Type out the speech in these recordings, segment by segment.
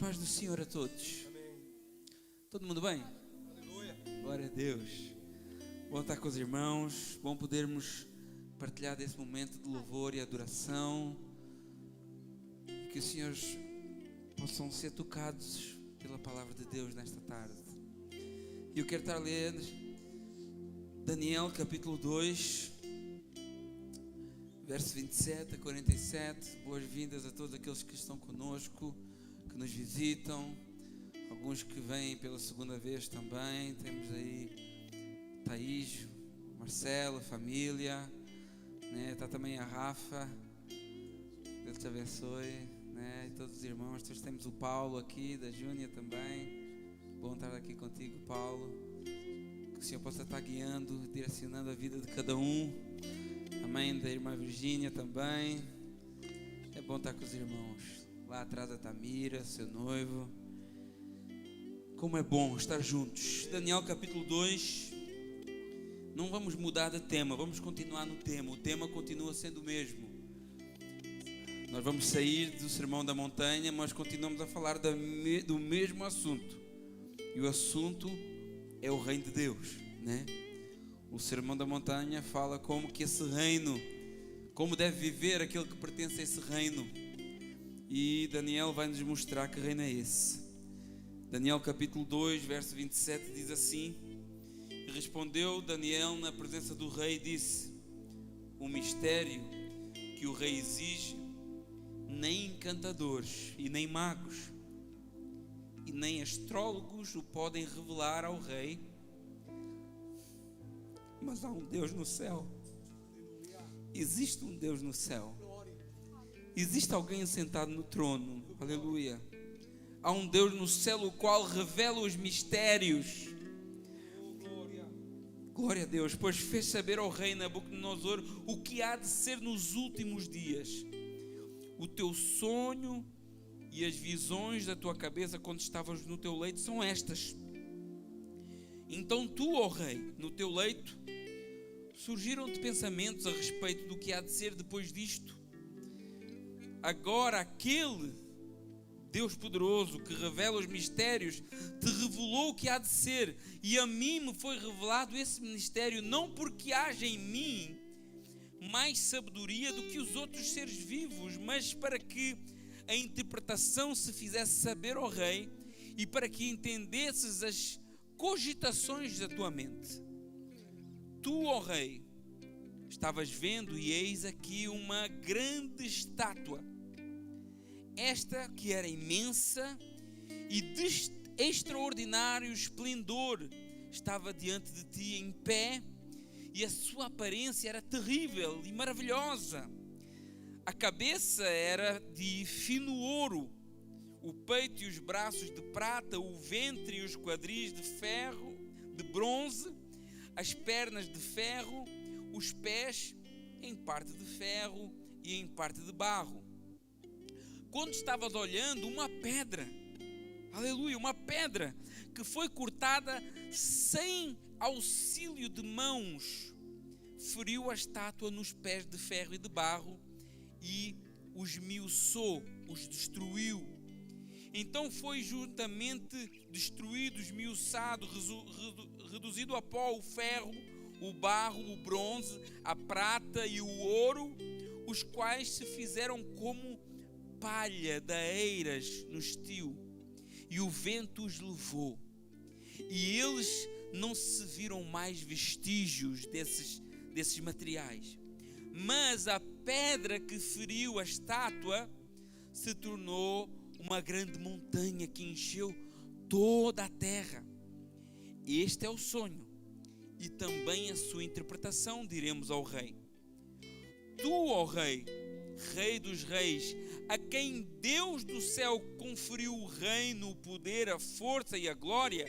Paz do Senhor a todos. Todo mundo bem? Aleluia. Glória a Deus. Bom estar com os irmãos. Bom podermos partilhar desse momento de louvor e adoração. Que os senhores possam ser tocados pela palavra de Deus nesta tarde. E eu quero estar a ler Daniel capítulo 2, verso 27 a 47. Boas-vindas a todos aqueles que estão conosco, que nos visitam, alguns que vêm pela segunda vez também. Temos aí Thaís, Marcelo, a família, né? Está também a Rafa, Deus te abençoe, né? E todos os irmãos. Depois temos o Paulo aqui, da Júnia também. Bom estar aqui contigo, Paulo. Que o Senhor possa estar guiando, direcionando a vida de cada um. Amém. Da irmã Virgínia também. É bom estar com os irmãos. Lá atrás a Tamira, seu noivo. Como é bom estar juntos. Daniel capítulo 2. Não vamos mudar de tema, vamos continuar no tema. O tema continua sendo o mesmo. Nós vamos sair do Sermão da Montanha, mas continuamos a falar do mesmo assunto. E o assunto é o reino de Deus, né? O Sermão da Montanha fala como que esse reino, como deve viver aquele que pertence a esse reino. E Daniel vai nos mostrar que reino é esse. Daniel capítulo 2, verso 27 diz assim: E respondeu Daniel na presença do rei e disse: O mistério que o rei exige, nem encantadores e nem magos e nem astrólogos o podem revelar ao rei, mas há um Deus no céu. Existe um Deus no céu. Existe alguém sentado no trono. Aleluia. Há um Deus no céu o qual revela os mistérios. Glória a Deus. Pois fez saber ao rei Nabucodonosor o que há de ser nos últimos dias. O teu sonho e as visões da tua cabeça quando estavas no teu leito são estas. Então tu, ó rei, no teu leito, surgiram-te pensamentos a respeito do que há de ser depois disto. Agora aquele Deus poderoso que revela os mistérios te revelou o que há de ser, e a mim me foi revelado esse mistério, não porque haja em mim mais sabedoria do que os outros seres vivos, mas para que a interpretação se fizesse saber ao rei e para que entendesses as cogitações da tua mente. Tu, ó rei, estavas vendo e eis aqui uma grande estátua, esta que era imensa e de extraordinário esplendor, estava diante de ti em pé, e a sua aparência era terrível e maravilhosa. A cabeça era de fino ouro, o peito e os braços de prata, o ventre e os quadris de ferro, de bronze, as pernas de ferro, os pés em parte de ferro e em parte de barro. Quando estavas olhando, uma pedra, aleluia, uma pedra que foi cortada sem auxílio de mãos, feriu a estátua nos pés de ferro e de barro e os esmiuçou, os destruiu. Então foi juntamente destruído, esmiuçado, reduzido a pó o ferro, o barro, o bronze, a prata e o ouro, os quais se fizeram como palha da eiras no estio, e o vento os levou, e eles não se viram mais vestígios desses materiais. Mas a pedra que feriu a estátua se tornou uma grande montanha que encheu toda a terra. Este é o sonho e também a sua interpretação, diremos ao rei. Tu, ó rei, rei dos reis, a quem Deus do céu conferiu o reino, o poder, a força e a glória,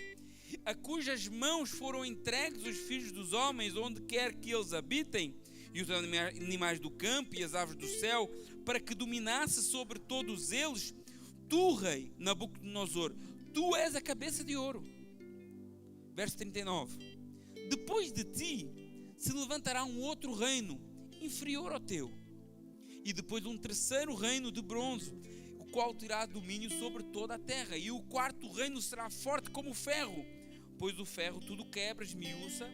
a cujas mãos foram entregues os filhos dos homens, onde quer que eles habitem, e os animais do campo e as aves do céu, para que dominasse sobre todos eles. Tu, rei Nabucodonosor, tu és a cabeça de ouro. Verso 39. Depois de ti se levantará um outro reino inferior ao teu, e depois um terceiro reino de bronze, o qual terá domínio sobre toda a terra. E o quarto reino será forte como o ferro, pois o ferro tudo quebra, esmiuça,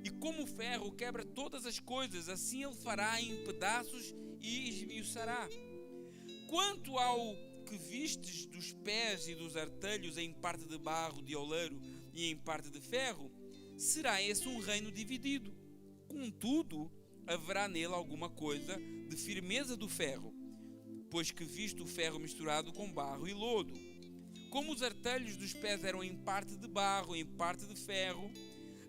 e como o ferro quebra todas as coisas, assim ele fará em pedaços e esmiuçará. Quanto ao que vistes dos pés e dos artelhos em parte de barro de oleiro e em parte de ferro, será esse um reino dividido. Contudo, haverá nele alguma coisa de firmeza do ferro, pois que visto o ferro misturado com barro e lodo. Como os artelhos dos pés eram em parte de barro e em parte de ferro,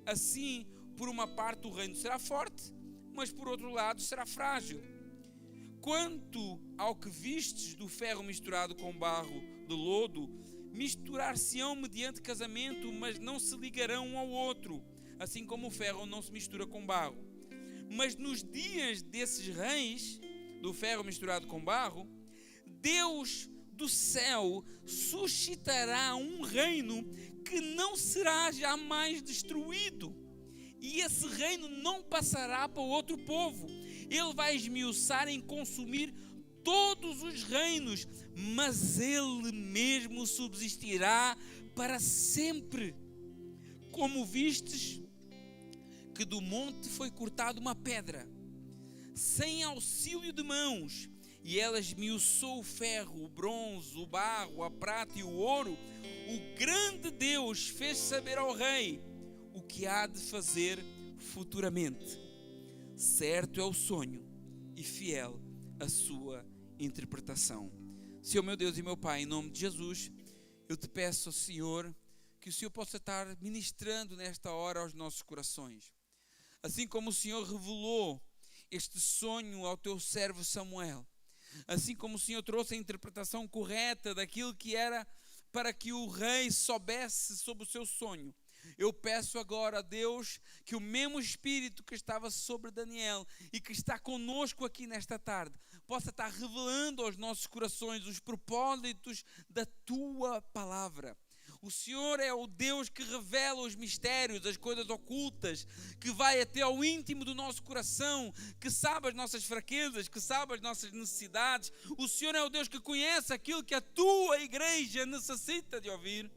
assim, por uma parte o reino será forte, mas por outro lado será frágil. Quanto ao que vistes do ferro misturado com barro de lodo, misturar-se-ão mediante casamento, mas não se ligarão um ao outro, assim como o ferro não se mistura com barro. Mas nos dias desses reis, do ferro misturado com barro, Deus do céu suscitará um reino que não será jamais destruído, e esse reino não passará para outro povo. Ele vai esmiuçar em consumir todos os reinos, mas ele mesmo subsistirá para sempre. Como vistes que do monte foi cortada uma pedra, sem auxílio de mãos, e ela esmiuçou o ferro, o bronze, o barro, a prata e o ouro, o grande Deus fez saber ao rei o que há de fazer futuramente. Certo é o sonho e fiel a sua interpretação. Senhor meu Deus e meu Pai, em nome de Jesus, eu te peço, Senhor, que o Senhor possa estar ministrando nesta hora aos nossos corações. Assim como o Senhor revelou este sonho ao teu servo Samuel, assim como o Senhor trouxe a interpretação correta daquilo que era para que o rei soubesse sobre o seu sonho, eu peço agora a Deus que o mesmo Espírito que estava sobre Daniel e que está conosco aqui nesta tarde, possa estar revelando aos nossos corações os propósitos da tua palavra. O Senhor é o Deus que revela os mistérios, as coisas ocultas, que vai até ao íntimo do nosso coração, que sabe as nossas fraquezas, que sabe as nossas necessidades. O Senhor é o Deus que conhece aquilo que a tua igreja necessita de ouvir.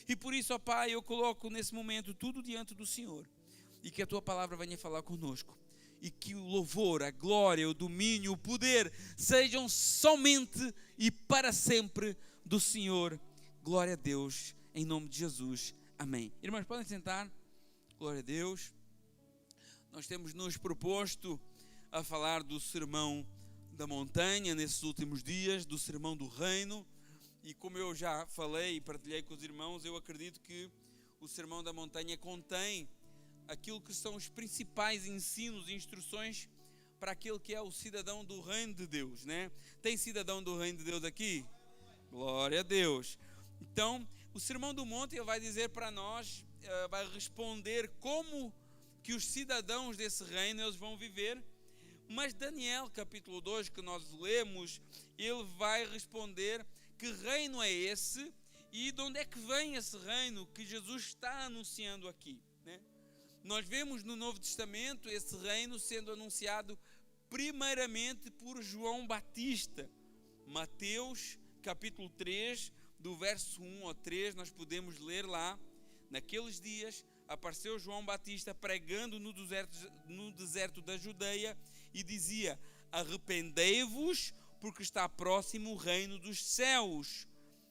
E por isso, ó Pai, eu coloco nesse momento tudo diante do Senhor, e que a tua palavra venha falar conosco, e que o louvor, a glória, o domínio, o poder sejam somente e para sempre do Senhor. Glória a Deus, em nome de Jesus, amém. Irmãos, podem sentar. Glória a Deus. Nós temos nos proposto a falar do sermão da montanha nesses últimos dias, do sermão do reino. E como eu já falei e partilhei com os irmãos, eu acredito que o sermão da montanha contém aquilo que são os principais ensinos e instruções para aquele que é o cidadão do reino de Deus, né? Tem cidadão do reino de Deus aqui? Glória a Deus. Então, o sermão do monte ele vai dizer para nós, vai responder como que os cidadãos desse reino eles vão viver. Mas Daniel capítulo 2 que nós lemos, ele vai responder que reino é esse e de onde é que vem esse reino que Jesus está anunciando aqui, né? Nós vemos no Novo Testamento esse reino sendo anunciado primeiramente por João Batista. Mateus capítulo 3, do verso 1 ao 3, nós podemos ler lá: naqueles dias apareceu João Batista pregando no deserto da Judeia e dizia: arrependei-vos, porque está próximo o reino dos céus,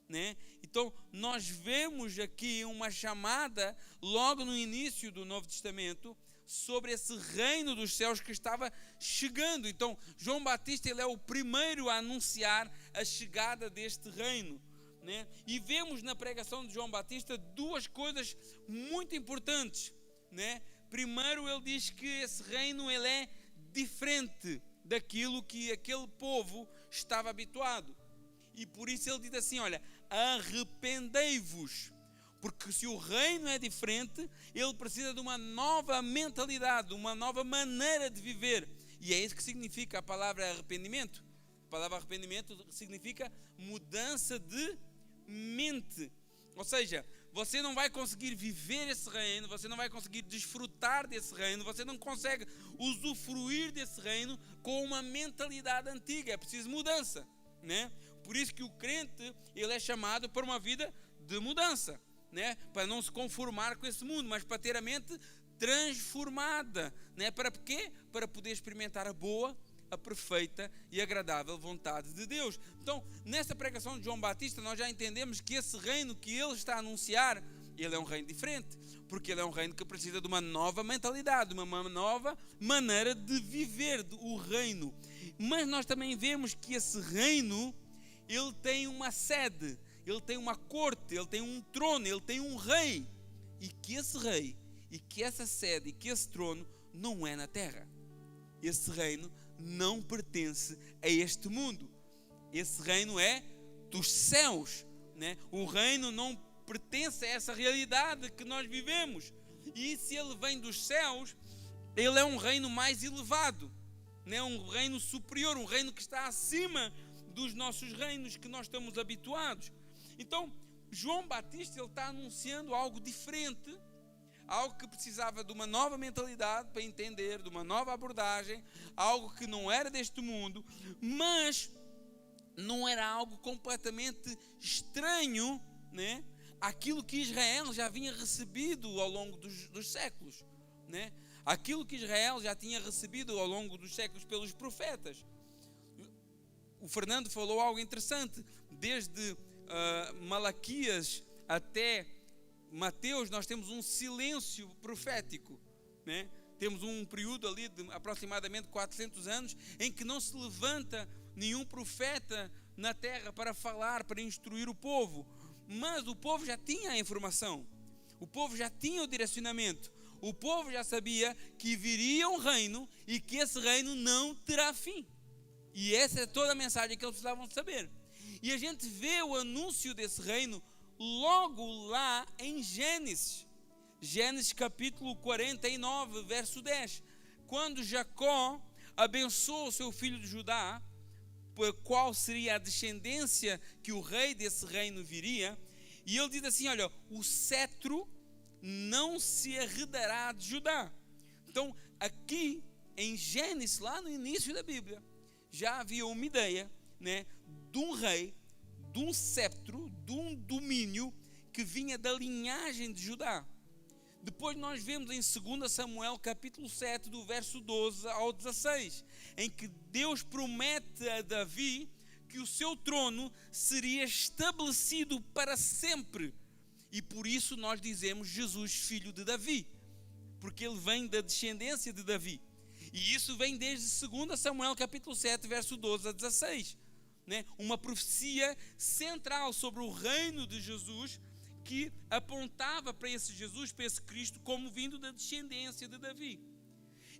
né? Então nós vemos aqui uma chamada logo no início do Novo Testamento sobre esse reino dos céus que estava chegando. Então João Batista ele é o primeiro a anunciar a chegada deste reino, né? E vemos na pregação de João Batista duas coisas muito importantes, né? Primeiro, ele diz que esse reino ele é diferente daquilo que aquele povo estava habituado, e por isso ele diz assim: olha, arrependei-vos, porque se o reino é diferente, ele precisa de uma nova mentalidade, uma nova maneira de viver, e é isso que significa a palavra arrependimento. A palavra arrependimento significa mudança de mente, ou seja, você não vai conseguir viver esse reino, você não vai conseguir desfrutar desse reino, você não consegue usufruir desse reino com uma mentalidade antiga. É preciso mudança, né? Por isso que o crente, ele é chamado para uma vida de mudança, né? Para não se conformar com esse mundo, mas para ter a mente transformada, né? Para quê? Para poder experimentar a boa, a perfeita e agradável vontade de Deus. Então, nessa pregação de João Batista, nós já entendemos que esse reino que ele está a anunciar, ele é um reino diferente, porque ele é um reino que precisa de uma nova mentalidade, uma nova maneira de viver o reino. Mas nós também vemos que esse reino, ele tem uma sede, ele tem uma corte, ele tem um trono, ele tem um rei. E que esse rei, e que essa sede, e que esse trono não é na terra. Esse reino não pertence a este mundo. Esse reino é dos céus, né? O reino não pertence a essa realidade que nós vivemos. E se ele vem dos céus, ele é um reino mais elevado, né? Um reino superior, um reino que está acima dos nossos reinos que nós estamos habituados. Então, João Batista, ele está anunciando algo diferente, algo que precisava de uma nova mentalidade para entender, de uma nova abordagem, algo que não era deste mundo, mas não era algo completamente estranho, né? Aquilo que Israel já vinha recebido ao longo dos séculos, né? Aquilo que Israel já tinha recebido ao longo dos séculos pelos profetas. O Fernando falou algo interessante, desde Malaquias até Mateus, nós temos um silêncio profético, né? Temos um período ali de aproximadamente 400 anos em que não se levanta nenhum profeta na terra para falar, para instruir o povo. Mas o povo já tinha a informação, o povo já tinha o direcionamento, o povo já sabia que viria um reino e que esse reino não terá fim. E essa é toda a mensagem que eles precisavam saber. E a gente vê o anúncio desse reino logo lá em Gênesis. Gênesis capítulo 49, verso 10. Quando Jacó abençoou o seu filho de Judá, por qual seria a descendência que o rei desse reino viria, e ele diz assim, olha, o cetro não se arredará de Judá. Então, aqui em Gênesis, lá no início da Bíblia, já havia uma ideia, né, de um rei, de um cetro, de um domínio que vinha da linhagem de Judá. Depois nós vemos em 2 Samuel capítulo 7, do verso 12 ao 16, em que Deus promete a Davi que o seu trono seria estabelecido para sempre. E por isso nós dizemos Jesus, filho de Davi, porque ele vem da descendência de Davi. E isso vem desde 2 Samuel capítulo 7, verso 12 a 16. Né? Uma profecia central sobre o reino de Jesus, que apontava para esse Jesus, para esse Cristo, como vindo da descendência de Davi.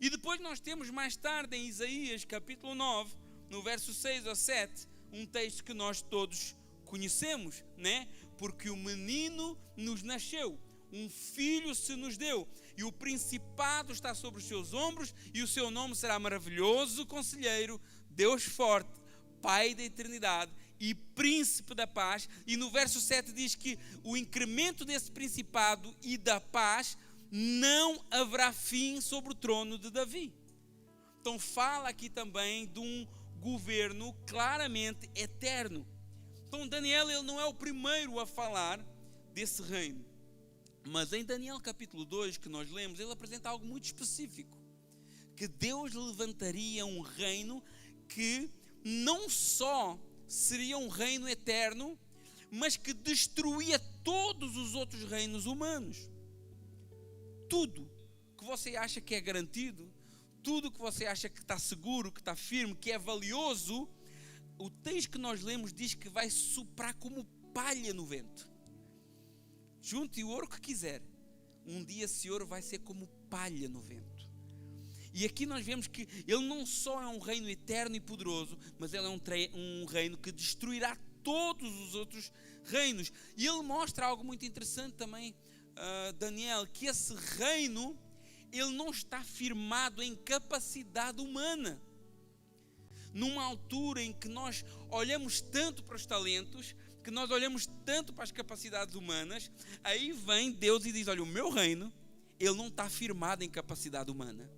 E depois nós temos mais tarde em Isaías capítulo 9, no verso 6 ao 7, um texto que nós todos conhecemos, né? Porque o menino nos nasceu, um filho se nos deu, e o principado está sobre os seus ombros, e o seu nome será Maravilhoso Conselheiro, Deus Forte, Pai da Eternidade e Príncipe da Paz. E no verso 7 diz que o incremento desse principado e da paz não haverá fim sobre o trono de Davi. Então fala aqui também de um governo claramente eterno. Então Daniel, ele não é o primeiro a falar desse reino, mas em Daniel capítulo 2 que nós lemos, ele apresenta algo muito específico, que Deus levantaria um reino que não só seria um reino eterno, mas que destruía todos os outros reinos humanos. Tudo que você acha que é garantido, tudo que você acha que está seguro, que está firme, que é valioso, o texto que nós lemos diz que vai soprar como palha no vento. Junte o ouro que quiser, um dia esse ouro vai ser como palha no vento. E aqui nós vemos que ele não só é um reino eterno e poderoso, mas ele é um reino que destruirá todos os outros reinos. E ele mostra algo muito interessante também, Daniel, que esse reino, ele não está firmado em capacidade humana. Numa altura em que nós olhamos tanto para os talentos, que nós olhamos tanto para as capacidades humanas, aí vem Deus e diz, olha, o meu reino, ele não está firmado em capacidade humana.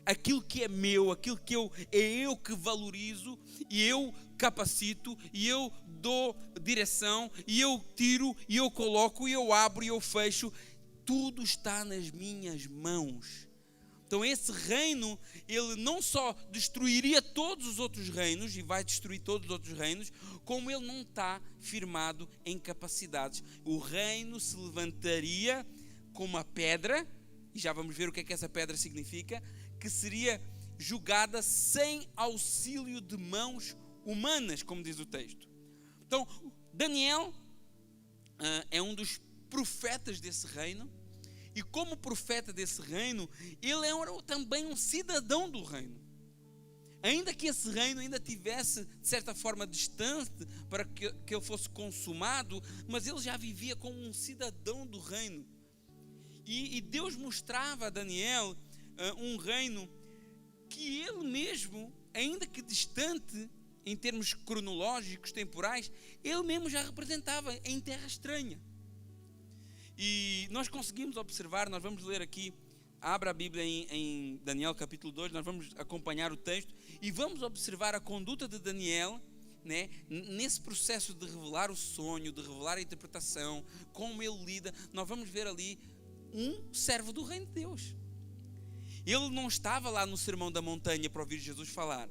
aquilo que é meu, aquilo que é eu que valorizo, e eu capacito, e eu dou direção, e eu tiro, e eu coloco, e eu abro, e eu fecho, tudo está nas minhas mãos. Então esse reino, ele não só destruiria todos os outros reinos, e vai destruir todos os outros reinos, como ele não está firmado em capacidades. O reino se levantaria com uma pedra, e já vamos ver o que é que essa pedra significa, que seria julgada sem auxílio de mãos humanas, como diz o texto. Então, Daniel é um dos profetas desse reino, e como profeta desse reino, ele era também um cidadão do reino. Ainda que esse reino ainda tivesse, de certa forma, distante para que ele fosse consumado, mas ele já vivia como um cidadão do reino. E Deus mostrava a Daniel um reino que ele mesmo, ainda que distante em termos cronológicos, temporais, ele mesmo já representava em terra estranha. E nós conseguimos observar, nós vamos ler aqui, abra a Bíblia em Daniel capítulo 2, nós vamos acompanhar o texto e vamos observar a conduta de Daniel, né, nesse processo de revelar o sonho, de revelar a interpretação, como ele lida. Nós vamos ver ali um servo do reino de Deus. Ele não estava lá no Sermão da Montanha para ouvir Jesus falar,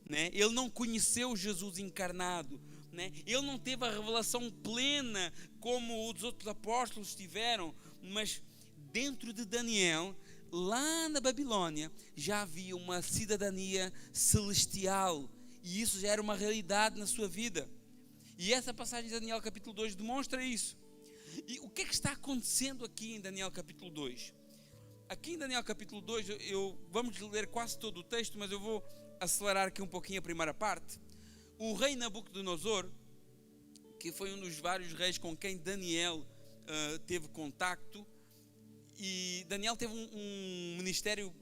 né? Ele não conheceu Jesus encarnado, né? Ele não teve a revelação plena como os outros apóstolos tiveram, mas dentro de Daniel, lá na Babilônia, já havia uma cidadania celestial, e isso já era uma realidade na sua vida. E essa passagem de Daniel capítulo 2 demonstra isso. E o que é que está acontecendo aqui em Daniel capítulo 2? Aqui em Daniel capítulo 2, vamos ler quase todo o texto, mas eu vou acelerar aqui um pouquinho a primeira parte. O rei Nabucodonosor, que foi um dos vários reis com quem Daniel teve contacto, e Daniel teve um ministério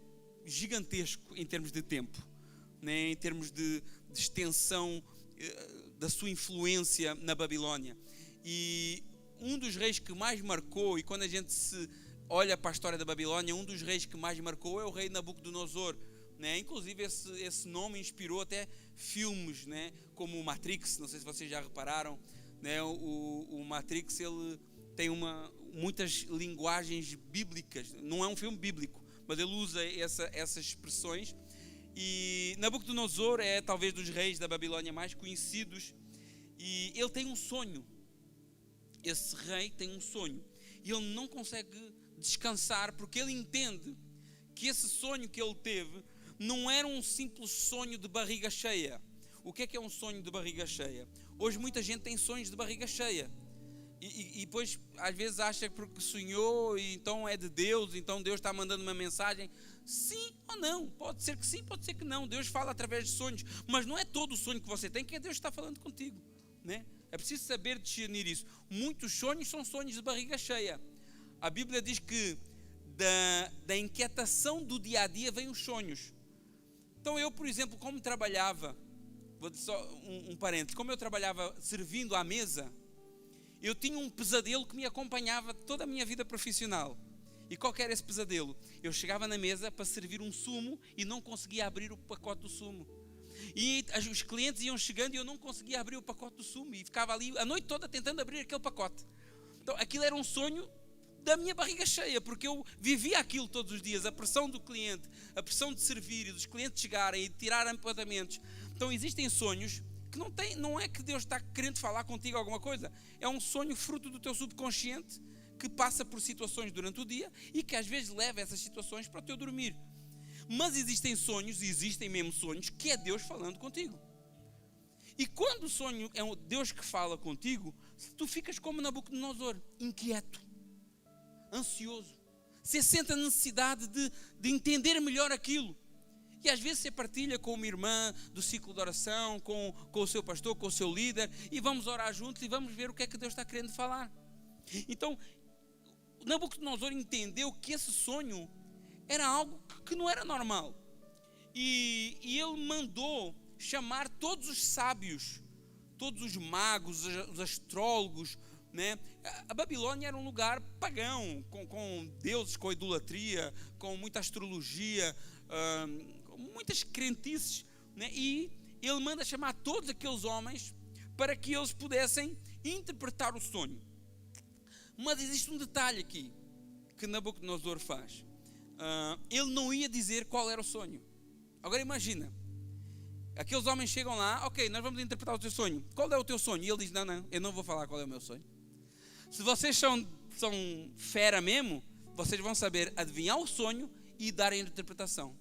gigantesco em termos de tempo, né, em termos de extensão da sua influência na Babilônia. E um dos reis que mais marcou, e quando a gente se olha para a história da Babilônia, um dos reis que mais marcou é o rei Nabucodonosor, né? Inclusive esse nome inspirou até filmes, né? Como o Matrix, não sei se vocês já repararam, né? O Matrix, ele tem muitas linguagens bíblicas, não é um filme bíblico, mas ele usa essas expressões. E Nabucodonosor é talvez dos reis da Babilônia mais conhecidos, e ele tem um sonho. Esse rei tem um sonho e ele não consegue descansar, porque ele entende que esse sonho que ele teve não era um simples sonho de barriga cheia. O que é um sonho de barriga cheia? Hoje muita gente tem sonhos de barriga cheia e depois às vezes acha que porque sonhou e então é de Deus, então Deus está mandando uma mensagem. Sim ou não, pode ser que sim, pode ser que não. Deus fala através de sonhos, mas não é todo o sonho que você tem que Deus está falando contigo, né? É preciso saber discernir isso. Muitos sonhos são sonhos de barriga cheia. A Bíblia diz que da inquietação do dia a dia vêm os sonhos. Então eu, por exemplo, como trabalhava, vou dizer só um parênteses, como eu trabalhava servindo à mesa, eu tinha um pesadelo que me acompanhava toda a minha vida profissional. E qual que era esse pesadelo? Eu chegava na mesa para servir um sumo e não conseguia abrir o pacote do sumo. E os clientes iam chegando e eu não conseguia abrir o pacote do sumo, e ficava ali a noite toda tentando abrir aquele pacote. Então aquilo era um sonho da minha barriga cheia, porque eu vivia aquilo todos os dias, a pressão do cliente, a pressão de servir e dos clientes chegarem e tirar apontamentos. Então existem sonhos que não é que Deus está querendo falar contigo alguma coisa, é um sonho fruto do teu subconsciente que passa por situações durante o dia e que às vezes leva essas situações para o teu dormir. Mas existem sonhos, e existem mesmo sonhos, que é Deus falando contigo. E quando o sonho é Deus que fala contigo, tu ficas como Nabucodonosor, inquieto, ansioso. Você sente a necessidade de entender melhor aquilo. E às vezes você partilha com uma irmã do ciclo de oração, com o seu pastor, com o seu líder, e vamos orar juntos e vamos ver o que é que Deus está querendo falar. Então, Nabucodonosor entendeu que esse sonho era algo que não era normal. E ele mandou chamar todos os sábios, todos os magos, os astrólogos, né? A Babilônia era um lugar pagão, com deuses, com idolatria, com muita astrologia, muitas crentices, né? E ele manda chamar todos aqueles homens para que eles pudessem interpretar o sonho. Mas existe um detalhe aqui que Nabucodonosor faz. Ele não ia dizer qual era o sonho. Agora imagina, aqueles homens chegam lá, ok, nós vamos interpretar o teu sonho. Qual é o teu sonho? E ele diz, não, eu não vou falar qual é o meu sonho. Se vocês são fera mesmo, vocês vão saber adivinhar o sonho e dar a interpretação.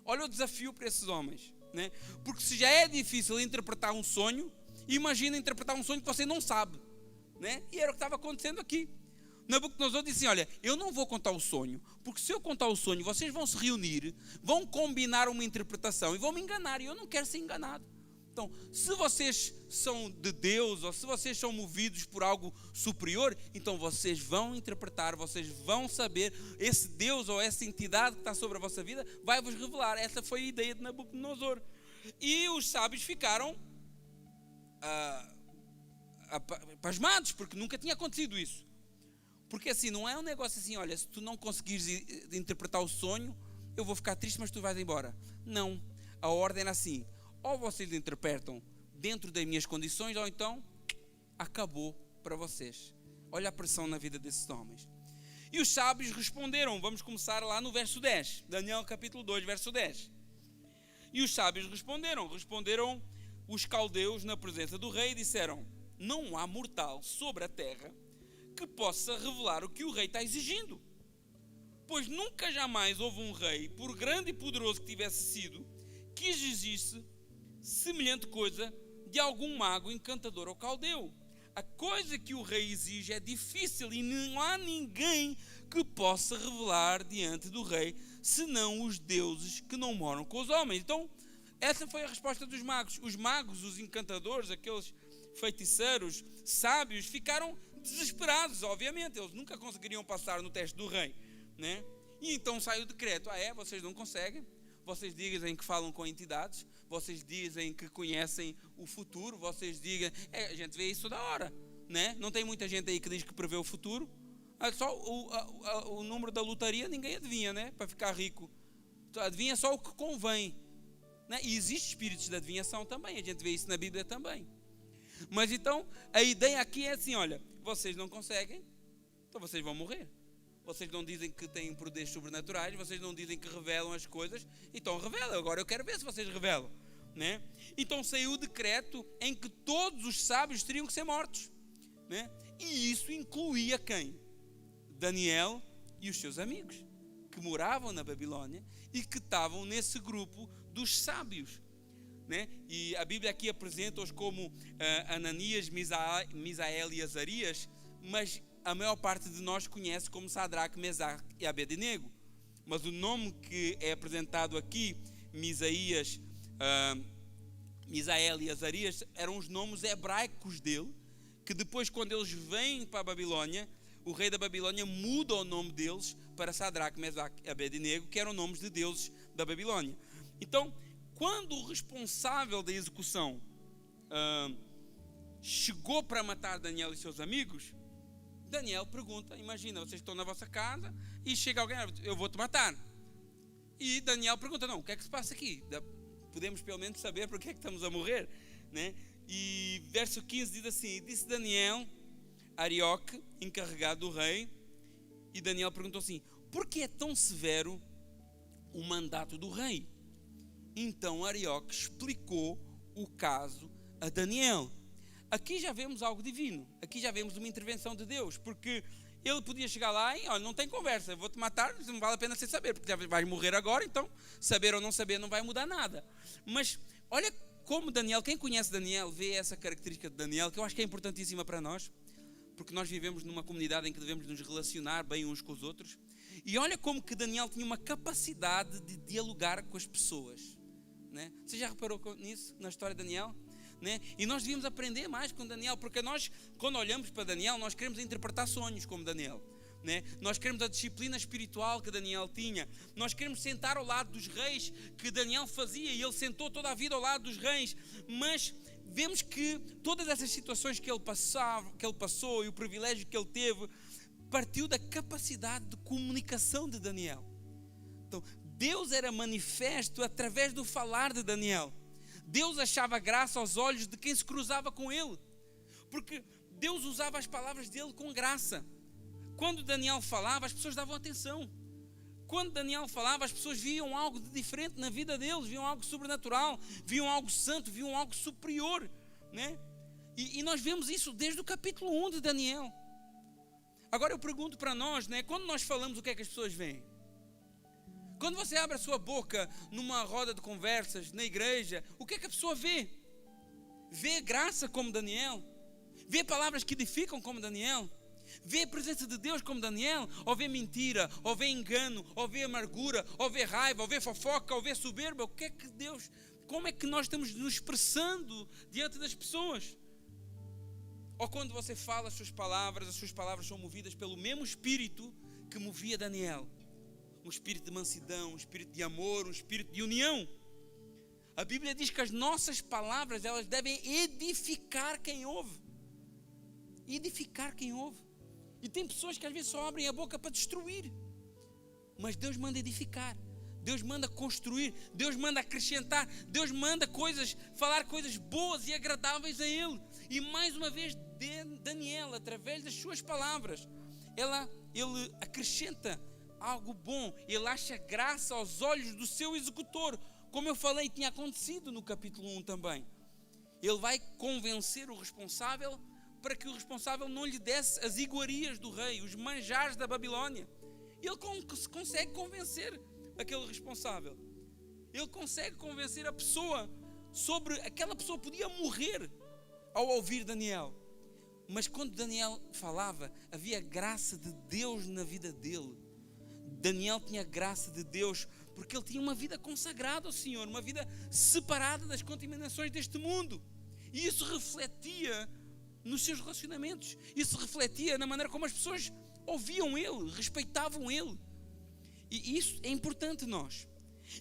Olha o desafio para esses homens, né? Porque se já é difícil interpretar um sonho, imagina interpretar um sonho que você não sabe, né? E era o que estava acontecendo aqui. Nabucodonosor disse assim, olha, eu não vou contar o sonho, porque se eu contar o sonho, vocês vão se reunir, vão combinar uma interpretação e vão me enganar, e eu não quero ser enganado. Então, se vocês são de Deus, ou se vocês são movidos por algo superior, então vocês vão interpretar, vocês vão saber, esse Deus ou essa entidade que está sobre a vossa vida vai vos revelar. Essa foi a ideia de Nabucodonosor. E os sábios ficaram pasmados, porque nunca tinha acontecido isso. Porque assim, não é um negócio assim, olha, se tu não conseguires interpretar o sonho, eu vou ficar triste, mas tu vais embora. Não, a ordem era assim, ou vocês interpretam dentro das minhas condições, ou então acabou para vocês. Olha a pressão na vida desses homens. E os sábios responderam, vamos começar lá no verso 10, Daniel capítulo 2, verso 10. E os sábios responderam os caldeus na presença do rei e disseram, não há mortal sobre a terra que possa revelar o que o rei está exigindo. Pois nunca jamais houve um rei, por grande e poderoso que tivesse sido, que exigisse semelhante coisa de algum mago, encantador ou caldeu. A coisa que o rei exige é difícil e não há ninguém que possa revelar diante do rei, senão os deuses que não moram com os homens. Então, essa foi a resposta dos magos. Os magos, os encantadores, aqueles feiticeiros, sábios, ficaram desesperados, obviamente. Eles nunca conseguiriam passar no teste do rei, né? E então sai o decreto. Vocês não conseguem? Vocês dizem que falam com entidades, vocês dizem que conhecem o futuro, vocês dizem... a gente vê isso toda hora, né? Não tem muita gente aí que diz que prevê o futuro. Só o número da lotaria ninguém adivinha, né? Para ficar rico. Adivinha só o que convém, né? E existem espíritos de adivinhação também, a gente vê isso na Bíblia também. Mas então, a ideia aqui é assim, olha, vocês não conseguem, então vocês vão morrer. Vocês não dizem que têm poderes sobrenaturais, vocês não dizem que revelam as coisas, então revelam. Agora eu quero ver se vocês revelam, né? Então saiu o decreto em que todos os sábios teriam que ser mortos, né? E isso incluía quem? Daniel e os seus amigos, que moravam na Babilônia e que estavam nesse grupo dos sábios, né? E a Bíblia aqui apresenta-os como Ananias, Misael e Azarias, mas a maior parte de nós conhece como Sadraque, Mesaque e Abednego. Mas o nome que é apresentado aqui, Misael e Azarias, eram os nomes hebraicos dele, que depois, quando eles vêm para a Babilônia, o rei da Babilônia muda o nome deles para Sadraque, Mesaque e Abednego, que eram nomes de deuses da Babilônia. Então, quando o responsável da execução chegou para matar Daniel e seus amigos, Daniel pergunta, imagina, vocês estão na vossa casa e chega alguém, eu vou te matar. E Daniel pergunta, não, o que é que se passa aqui? Podemos pelo menos saber porque é que estamos a morrer, né? E verso 15 diz assim, disse Daniel, Arioque, encarregado do rei, e Daniel perguntou assim, por que é tão severo o mandato do rei? Então Arioque explicou o caso a Daniel. Aqui já vemos algo divino, aqui já vemos uma intervenção de Deus, porque ele podia chegar lá e, olha, não tem conversa, eu vou te matar, não vale a pena você saber, porque já vais morrer agora, então saber ou não saber não vai mudar nada. Mas olha como Daniel, quem conhece Daniel, vê essa característica de Daniel, que eu acho que é importantíssima para nós, porque nós vivemos numa comunidade em que devemos nos relacionar bem uns com os outros, e olha como que Daniel tinha uma capacidade de dialogar com as pessoas, né? Você já reparou nisso, na história de Daniel? Né? E nós devíamos aprender mais com Daniel, porque nós, quando olhamos para Daniel, nós queremos interpretar sonhos como Daniel, né? Nós queremos a disciplina espiritual que Daniel tinha, nós queremos sentar ao lado dos reis que Daniel fazia, e ele sentou toda a vida ao lado dos reis, mas vemos que todas essas situações que ele passou e o privilégio que ele teve, partiu da capacidade de comunicação de Daniel. Então, Deus era manifesto através do falar de Daniel. Deus achava graça aos olhos de quem se cruzava com ele, porque Deus usava as palavras dele com graça. Quando Daniel falava, as pessoas davam atenção. Quando Daniel falava, as pessoas viam algo de diferente na vida deles, viam algo sobrenatural, viam algo santo, viam algo superior, né? E nós vemos isso desde o capítulo 1 de Daniel. Agora eu pergunto para nós, né? Quando nós falamos, o que é que as pessoas veem? Quando você abre a sua boca numa roda de conversas, na igreja, o que é que a pessoa vê? Vê graça como Daniel? Vê palavras que edificam como Daniel? Vê a presença de Deus como Daniel? Ou vê mentira, ou vê engano, ou vê amargura, ou vê raiva, ou vê fofoca, ou vê soberba? O que é que Deus, como é que nós estamos nos expressando diante das pessoas? Ou quando você fala as suas palavras são movidas pelo mesmo espírito que movia Daniel. Um espírito de mansidão, um espírito de amor, um espírito de união. A Bíblia diz que as nossas palavras, elas devem edificar quem ouve. Edificar quem ouve. E tem pessoas que às vezes só abrem a boca para destruir. Mas Deus manda edificar. Deus manda construir. Deus manda acrescentar. Deus manda falar coisas boas e agradáveis a Ele. E mais uma vez, Daniel, através das suas palavras, ele acrescenta algo bom. Ele acha graça aos olhos do seu executor. Como eu falei, tinha acontecido no capítulo 1 também. Ele vai convencer o responsável para que o responsável não lhe desse as iguarias do rei, os manjares da Babilônia. Ele consegue convencer aquele responsável. Ele consegue convencer a pessoa aquela pessoa podia morrer ao ouvir Daniel. Mas quando Daniel falava, havia graça de Deus na vida dele. Daniel tinha graça de Deus porque ele tinha uma vida consagrada ao Senhor, uma vida separada das contaminações deste mundo. E isso refletia nos seus relacionamentos. Isso refletia na maneira como as pessoas ouviam ele, respeitavam ele. E isso é importante nós.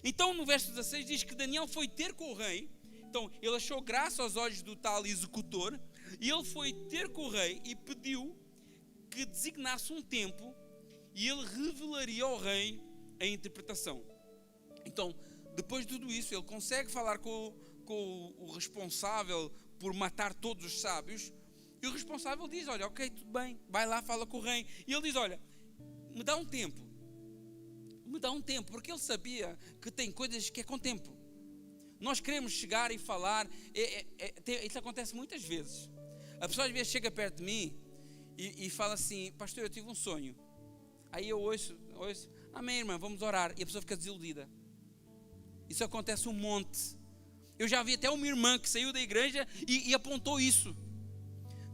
Então no verso 16 diz que Daniel foi ter com o rei. Então ele achou graça aos olhos do tal executor. E ele foi ter com o rei e pediu que designasse um tempo e ele revelaria ao rei a interpretação. Então, depois de tudo isso, ele consegue falar com o responsável por matar todos os sábios. E o responsável diz, olha, ok, tudo bem, vai lá, fala com o rei. E ele diz, olha, me dá um tempo, porque ele sabia que tem coisas que é com tempo. Nós queremos chegar e falar, isso acontece muitas vezes. A pessoa às vezes chega perto de mim e fala assim, pastor, eu tive um sonho. Aí eu ouço, amém, irmã, vamos orar. E a pessoa fica desiludida. Isso acontece um monte. Eu já vi até uma irmã que saiu da igreja e apontou isso.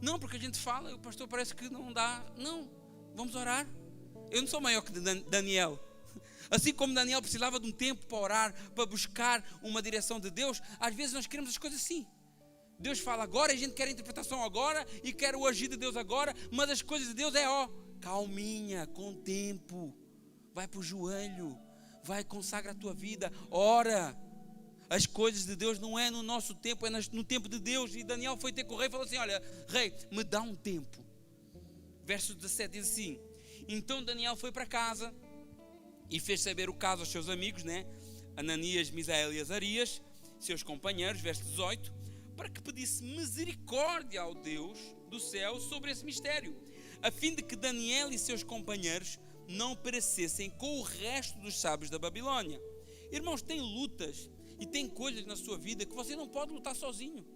Não, porque a gente fala, o pastor parece que não dá. Não, vamos orar. Eu não sou maior que Daniel. Assim como Daniel precisava de um tempo para orar, para buscar uma direção de Deus, às vezes nós queremos as coisas assim. Deus fala agora, a gente quer a interpretação agora e quer o agir de Deus agora, mas as coisas de Deus calminha, com tempo. Vai para o joelho, vai, consagra a tua vida, ora. As coisas de Deus não é no nosso tempo, é no tempo de Deus. E Daniel foi ter com o rei e falou assim, olha, rei, me dá um tempo. Verso 17 diz assim, então Daniel foi para casa e fez saber o caso aos seus amigos, né? Ananias, Misael e Azarias, seus companheiros, verso 18, para que pedisse misericórdia ao Deus do céu sobre esse mistério, a fim de que Daniel e seus companheiros não perecessem com o resto dos sábios da Babilônia. Irmãos, tem lutas e tem coisas na sua vida que você não pode lutar sozinho.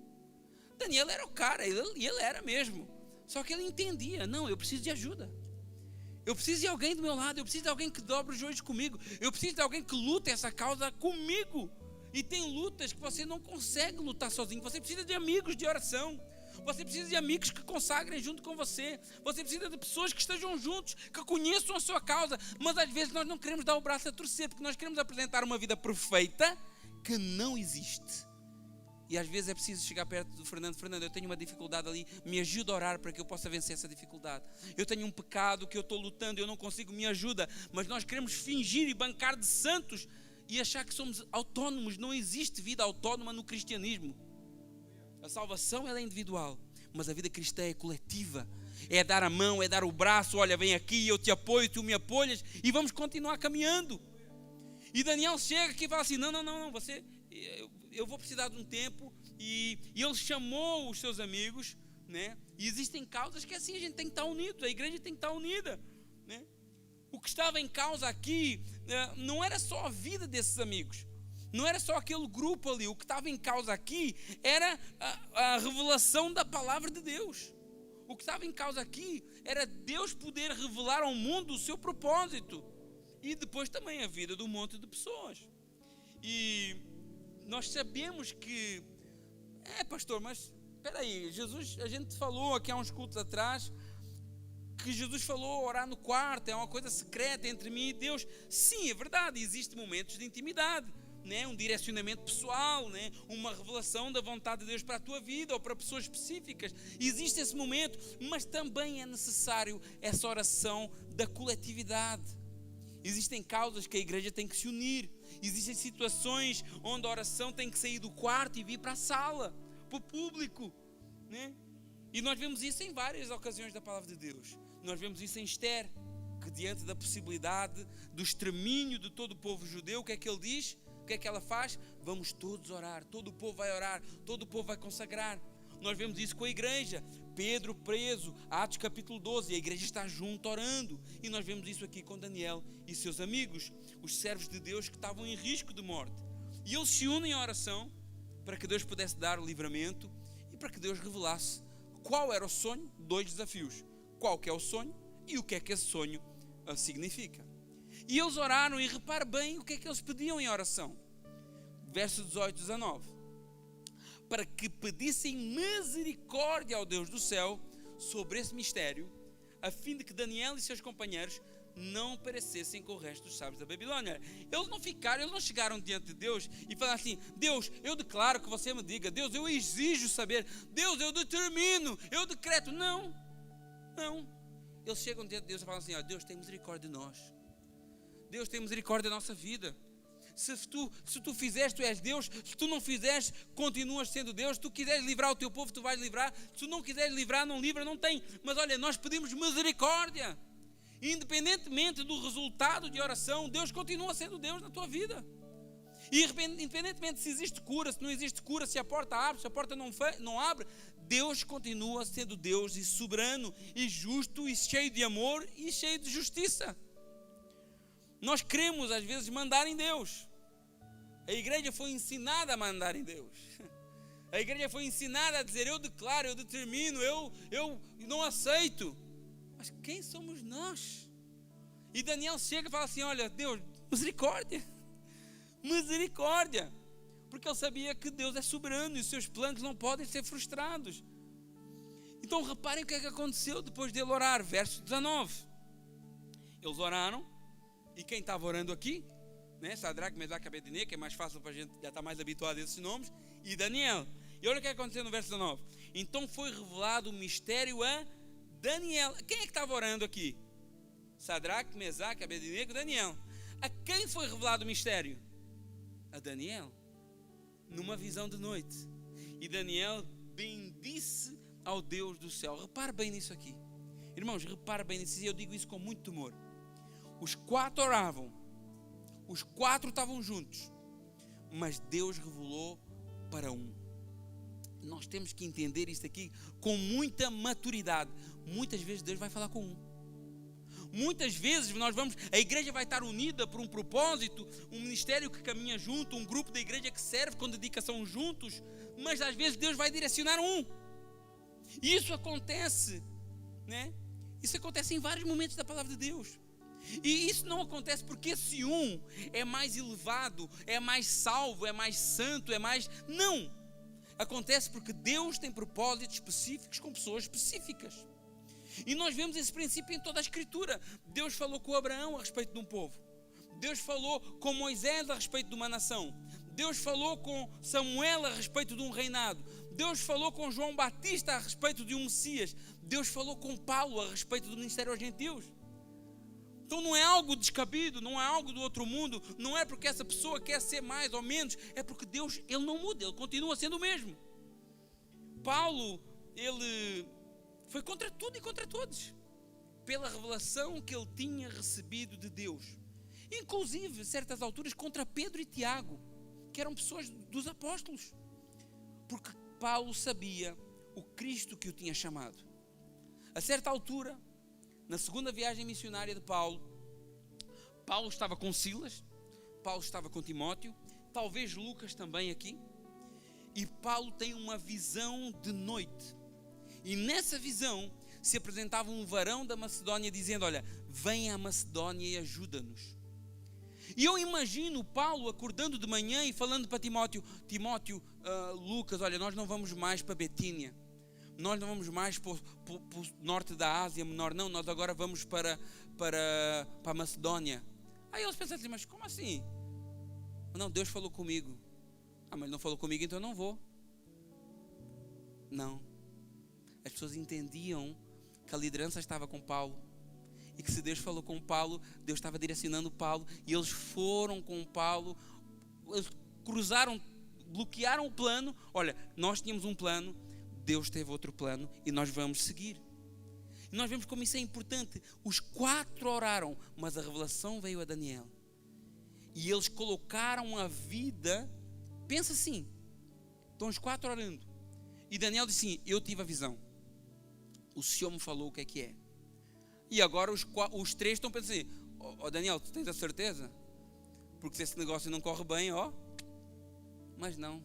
Daniel era o cara, ele era mesmo. Só que ele entendia, não, eu preciso de ajuda. Eu preciso de alguém do meu lado, eu preciso de alguém que dobre os joelhos comigo. Eu preciso de alguém que lute essa causa comigo. E tem lutas que você não consegue lutar sozinho. Você precisa de amigos de oração. Você precisa de amigos que consagrem junto com você. Você precisa de pessoas que estejam juntos, que conheçam a sua causa. Mas às vezes nós não queremos dar o braço a torcer, porque nós queremos apresentar uma vida perfeita que não existe. E às vezes é preciso chegar perto do Fernando, eu tenho uma dificuldade ali, me ajuda a orar para que eu possa vencer essa dificuldade. Eu tenho um pecado que eu estou lutando, eu não consigo, me ajuda. Mas nós queremos fingir e bancar de santos e achar que somos autónomos. Não existe vida autónoma no cristianismo. A salvação ela é individual, mas a vida cristã é coletiva. É dar a mão, é dar o braço, olha, vem aqui, eu te apoio, tu me apoias e vamos continuar caminhando. E Daniel chega aqui e fala assim, não, eu vou precisar de um tempo. E ele chamou os seus amigos, né? E existem causas que assim a gente tem que estar unido, a igreja tem que estar unida, né? O que estava em causa aqui não era só a vida desses amigos, não era só aquele grupo ali. O que estava em causa aqui era a revelação da palavra de Deus. O que estava em causa aqui era Deus poder revelar ao mundo o seu propósito, e depois também a vida de um monte de pessoas. E nós sabemos que, pastor, mas espera aí, Jesus, a gente falou aqui há uns cultos atrás que Jesus falou orar no quarto, é uma coisa secreta entre mim e Deus. Sim, é verdade, existem momentos de intimidade, né? Um direcionamento pessoal, né? Uma revelação da vontade de Deus para a tua vida ou para pessoas específicas. Existe esse momento, mas também é necessário essa oração da coletividade. Existem causas que a igreja tem que se unir. Existem situações onde a oração tem que sair do quarto e vir para a sala, para o público, né? E nós vemos isso em várias ocasiões da palavra de Deus. Nós vemos isso em Esther, que diante da possibilidade do extermínio de todo o povo judeu, o que é que ele diz? O que é que ela faz? Vamos todos orar, todo o povo vai orar, todo o povo vai consagrar. Nós vemos isso com a igreja. Pedro preso, Atos capítulo 12, a igreja está junto orando. E nós vemos isso aqui com Daniel e seus amigos, os servos de Deus que estavam em risco de morte. E eles se unem em oração para que Deus pudesse dar o livramento e para que Deus revelasse qual era o sonho. Dois desafios: qual que é o sonho e o que é que esse sonho significa. E eles oraram, e repare bem o que é que eles pediam em oração. Verso 18, 19. Para que pedissem misericórdia ao Deus do céu sobre esse mistério, a fim de que Daniel e seus companheiros não perecessem com o resto dos sábios da Babilônia. Eles não chegaram diante de Deus e falaram assim: Deus, eu declaro que você me diga. Deus, eu exijo saber. Deus, eu determino, eu decreto. Não. Eles chegam diante de Deus e falam assim: Deus, tem misericórdia de nós. Deus, tem misericórdia da nossa vida. Se tu fizeres, tu és Deus. Se tu não fizeres, continuas sendo Deus. Se tu quiseres livrar o teu povo, tu vais livrar. Se tu não quiseres livrar, não livra, não tem. Mas olha, nós pedimos misericórdia. Independentemente do resultado de oração, Deus continua sendo Deus na tua vida. E independentemente se existe cura, se não existe cura, se a porta abre, se a porta não abre, Deus continua sendo Deus, e soberano, e justo, e cheio de amor, e cheio de justiça. Nós queremos às vezes mandar em Deus. A igreja foi ensinada a mandar em Deus. A igreja foi ensinada a dizer: eu declaro, eu determino, eu não aceito. Mas quem somos nós? E Daniel chega e fala assim: olha, Deus, misericórdia, porque ele sabia que Deus é soberano e os seus planos não podem ser frustrados. Então reparem o que é que aconteceu depois dele orar. Verso 19. Eles oraram. E quem estava orando aqui, né? Sadraque, Mesaque e Abednego, que é mais fácil para a gente já estar mais habituado a esses nomes, e Daniel. E olha o que aconteceu no verso 19. Então foi revelado o mistério a Daniel. Quem é que estava orando aqui? Sadraque, Mesaque, Abednego, Daniel. A quem foi revelado o mistério? A Daniel, numa visão de noite. E Daniel bendisse ao Deus do céu. Repare bem nisso aqui, irmãos, repare bem nisso. E eu digo isso com muito temor. Os quatro oravam, os quatro estavam juntos, mas Deus revelou para um. Nós temos que entender isso aqui com muita maturidade. Muitas vezes Deus vai falar com um. Muitas vezes a igreja vai estar unida por um propósito, um ministério que caminha junto, um grupo da igreja que serve com dedicação juntos, mas às vezes Deus vai direcionar um. E isso acontece, né? Isso acontece em vários momentos da palavra de Deus. E isso não acontece porque esse um é mais elevado, é mais salvo, é mais santo, é mais... Não! Acontece porque Deus tem propósitos específicos com pessoas específicas. E nós vemos esse princípio em toda a Escritura. Deus falou com Abraão a respeito de um povo. Deus falou com Moisés a respeito de uma nação. Deus falou com Samuel a respeito de um reinado. Deus falou com João Batista a respeito de um Messias. Deus falou com Paulo a respeito do ministério aos gentios. Então não é algo descabido, não é algo do outro mundo, não é porque essa pessoa quer ser mais ou menos, é porque Deus, Ele não muda, Ele continua sendo o mesmo. Paulo, ele foi contra tudo e contra todos, pela revelação que ele tinha recebido de Deus. inclusive, a certas alturas, contra Pedro e Tiago, que eram pessoas dos apóstolos, porque Paulo sabia o Cristo que o tinha chamado. A certa altura, na segunda viagem missionária de Paulo, Paulo estava com Silas, Paulo estava com Timóteo, talvez Lucas também aqui, e Paulo tem uma visão de noite, e nessa visão se apresentava um varão da Macedónia dizendo: olha, vem à Macedónia e ajuda-nos. E eu imagino Paulo acordando de manhã e falando para Timóteo: Lucas, olha, nós não vamos mais para Betínia, nós não vamos mais para o norte da Ásia Menor, não, nós agora vamos para a Macedónia. Aí eles pensam assim: mas como assim? Não, Deus falou comigo. Ah, mas não falou comigo, então eu não vou. Não. As pessoas entendiam que a liderança estava com Paulo, e que se Deus falou com Paulo, Deus estava direcionando Paulo, e eles foram com Paulo, eles cruzaram, bloquearam o plano. Olha, nós tínhamos um plano, Deus teve outro plano, e nós vamos seguir. E nós vemos como isso é importante. Os 4 oraram, mas a revelação veio a Daniel, e eles colocaram a vida. Pensa assim, estão os 4 orando, e Daniel disse assim: eu tive a visão, o Senhor me falou o que é. E agora os 3 estão pensando assim: ó Daniel, tu tens a certeza? Porque se esse negócio não corre bem, mas não,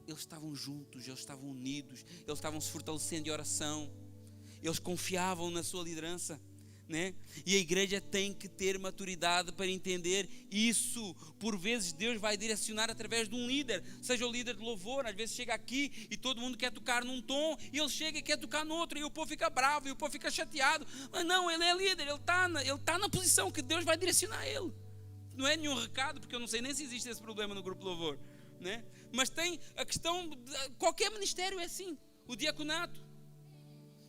eles estavam juntos, eles estavam unidos, eles estavam se fortalecendo em oração, eles confiavam na sua liderança, né? E a igreja tem que ter maturidade para entender isso. Por vezes Deus vai direcionar através de um líder, seja o líder de louvor. Às vezes chega aqui e todo mundo quer tocar num tom, e ele chega e quer tocar no outro, e o povo fica bravo, e o povo fica chateado. Mas não, ele é líder, ele está na posição que Deus vai direcionar ele. Não é nenhum recado, porque eu não sei nem se existe esse problema no grupo de louvor, né? Mas tem a questão, qualquer ministério é assim, o diaconato.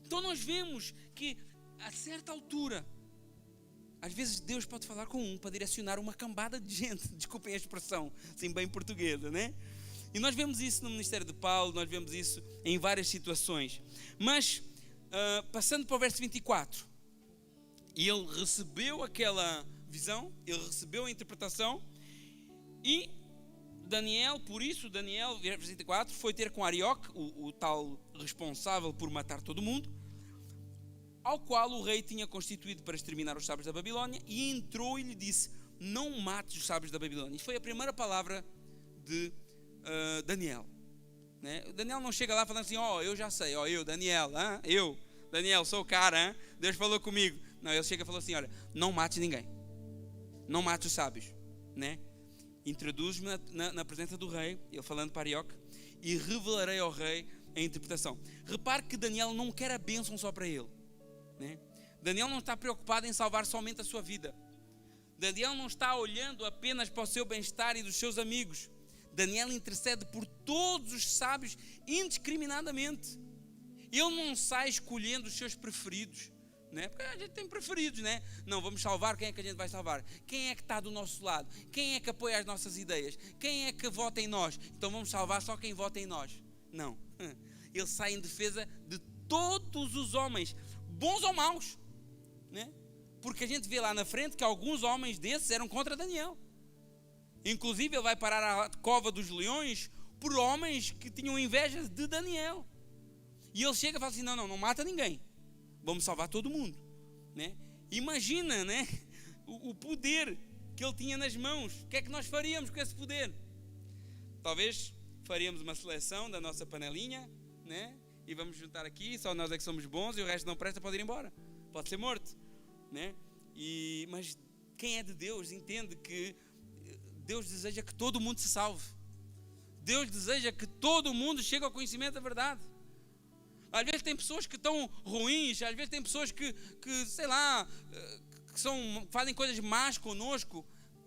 Então nós vemos que a certa altura, às vezes Deus pode falar com um para direcionar uma cambada de gente, desculpem a expressão, assim bem portuguesa, né? E nós vemos isso no ministério de Paulo, nós vemos isso em várias situações. Mas, passando para o verso 24, e ele recebeu aquela visão, ele recebeu a interpretação, e Daniel, verso 24, foi ter com Arioque, o tal responsável por matar todo mundo, ao qual o rei tinha constituído para exterminar os sábios da Babilônia, e entrou e lhe disse: não mates os sábios da Babilônia. Isto foi a primeira palavra de Daniel, né? Daniel não chega lá falando assim: eu já sei, Daniel sou o cara, Deus falou comigo. Não, ele chega e falou assim: olha, não mates ninguém, não mates os sábios, né? Introduz-me na presença do rei, ele falando para Arioque, e revelarei ao rei a interpretação. Repare que Daniel não quer a bênção só para ele, né? Daniel não está preocupado em salvar somente a sua vida. Daniel não está olhando apenas para o seu bem-estar e dos seus amigos. Daniel intercede por todos os sábios indiscriminadamente. Ele não sai escolhendo os seus preferidos, né? Porque a gente tem preferidos, né? Não, vamos salvar, quem é que a gente vai salvar? Quem é que está do nosso lado? Quem é que apoia as nossas ideias? Quem é que vota em nós? Então vamos salvar só quem vota em nós. Não, ele sai em defesa de todos os homens, bons ou maus, né? Porque a gente vê lá na frente que alguns homens desses eram contra Daniel. Inclusive ele vai parar a cova dos leões por homens que tinham inveja de Daniel. E ele chega e fala assim: não mata ninguém, vamos salvar todo mundo, né? Imagina, né, o poder que ele tinha nas mãos. O que é que nós faríamos com esse poder? Talvez faríamos uma seleção da nossa panelinha, né? E vamos juntar aqui, só nós é que somos bons, e o resto não presta, pode ir embora, pode ser morto, né? Mas quem é de Deus entende que Deus deseja que todo mundo se salve. Deus deseja que todo mundo chegue ao conhecimento da verdade. Às vezes tem pessoas que estão ruins, às vezes tem pessoas que sei lá, fazem coisas más conosco.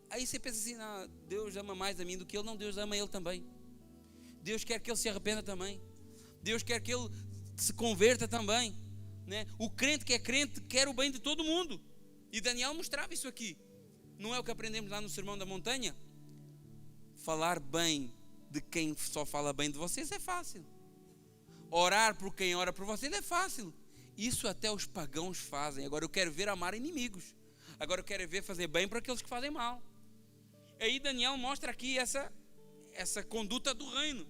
Aí você pensa assim: não, Deus ama mais a mim do que ele. Não, Deus ama ele também. Deus quer que ele se arrependa também. Deus quer que ele se converta também, né? O crente que é crente quer o bem de todo mundo. E Daniel mostrava isso aqui. Não é o que aprendemos lá no Sermão da Montanha? Falar bem de quem só fala bem de vocês é fácil. Orar por quem ora por vocês é fácil. Isso até os pagãos fazem. Agora eu quero ver amar inimigos. agora eu quero ver fazer bem para aqueles que fazem mal. Aí Daniel mostra aqui essa conduta do reino.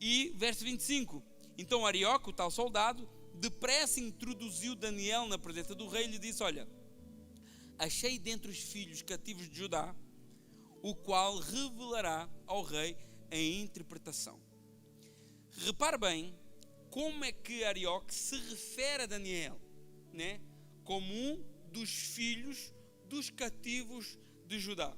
E verso 25, então Arioque, o tal soldado, depressa introduziu Daniel na presença do rei e lhe disse: olha, achei dentre os filhos cativos de Judá, o qual revelará ao rei a interpretação. Repare bem como é que Arioque se refere a Daniel, né? Como um dos filhos dos cativos de Judá.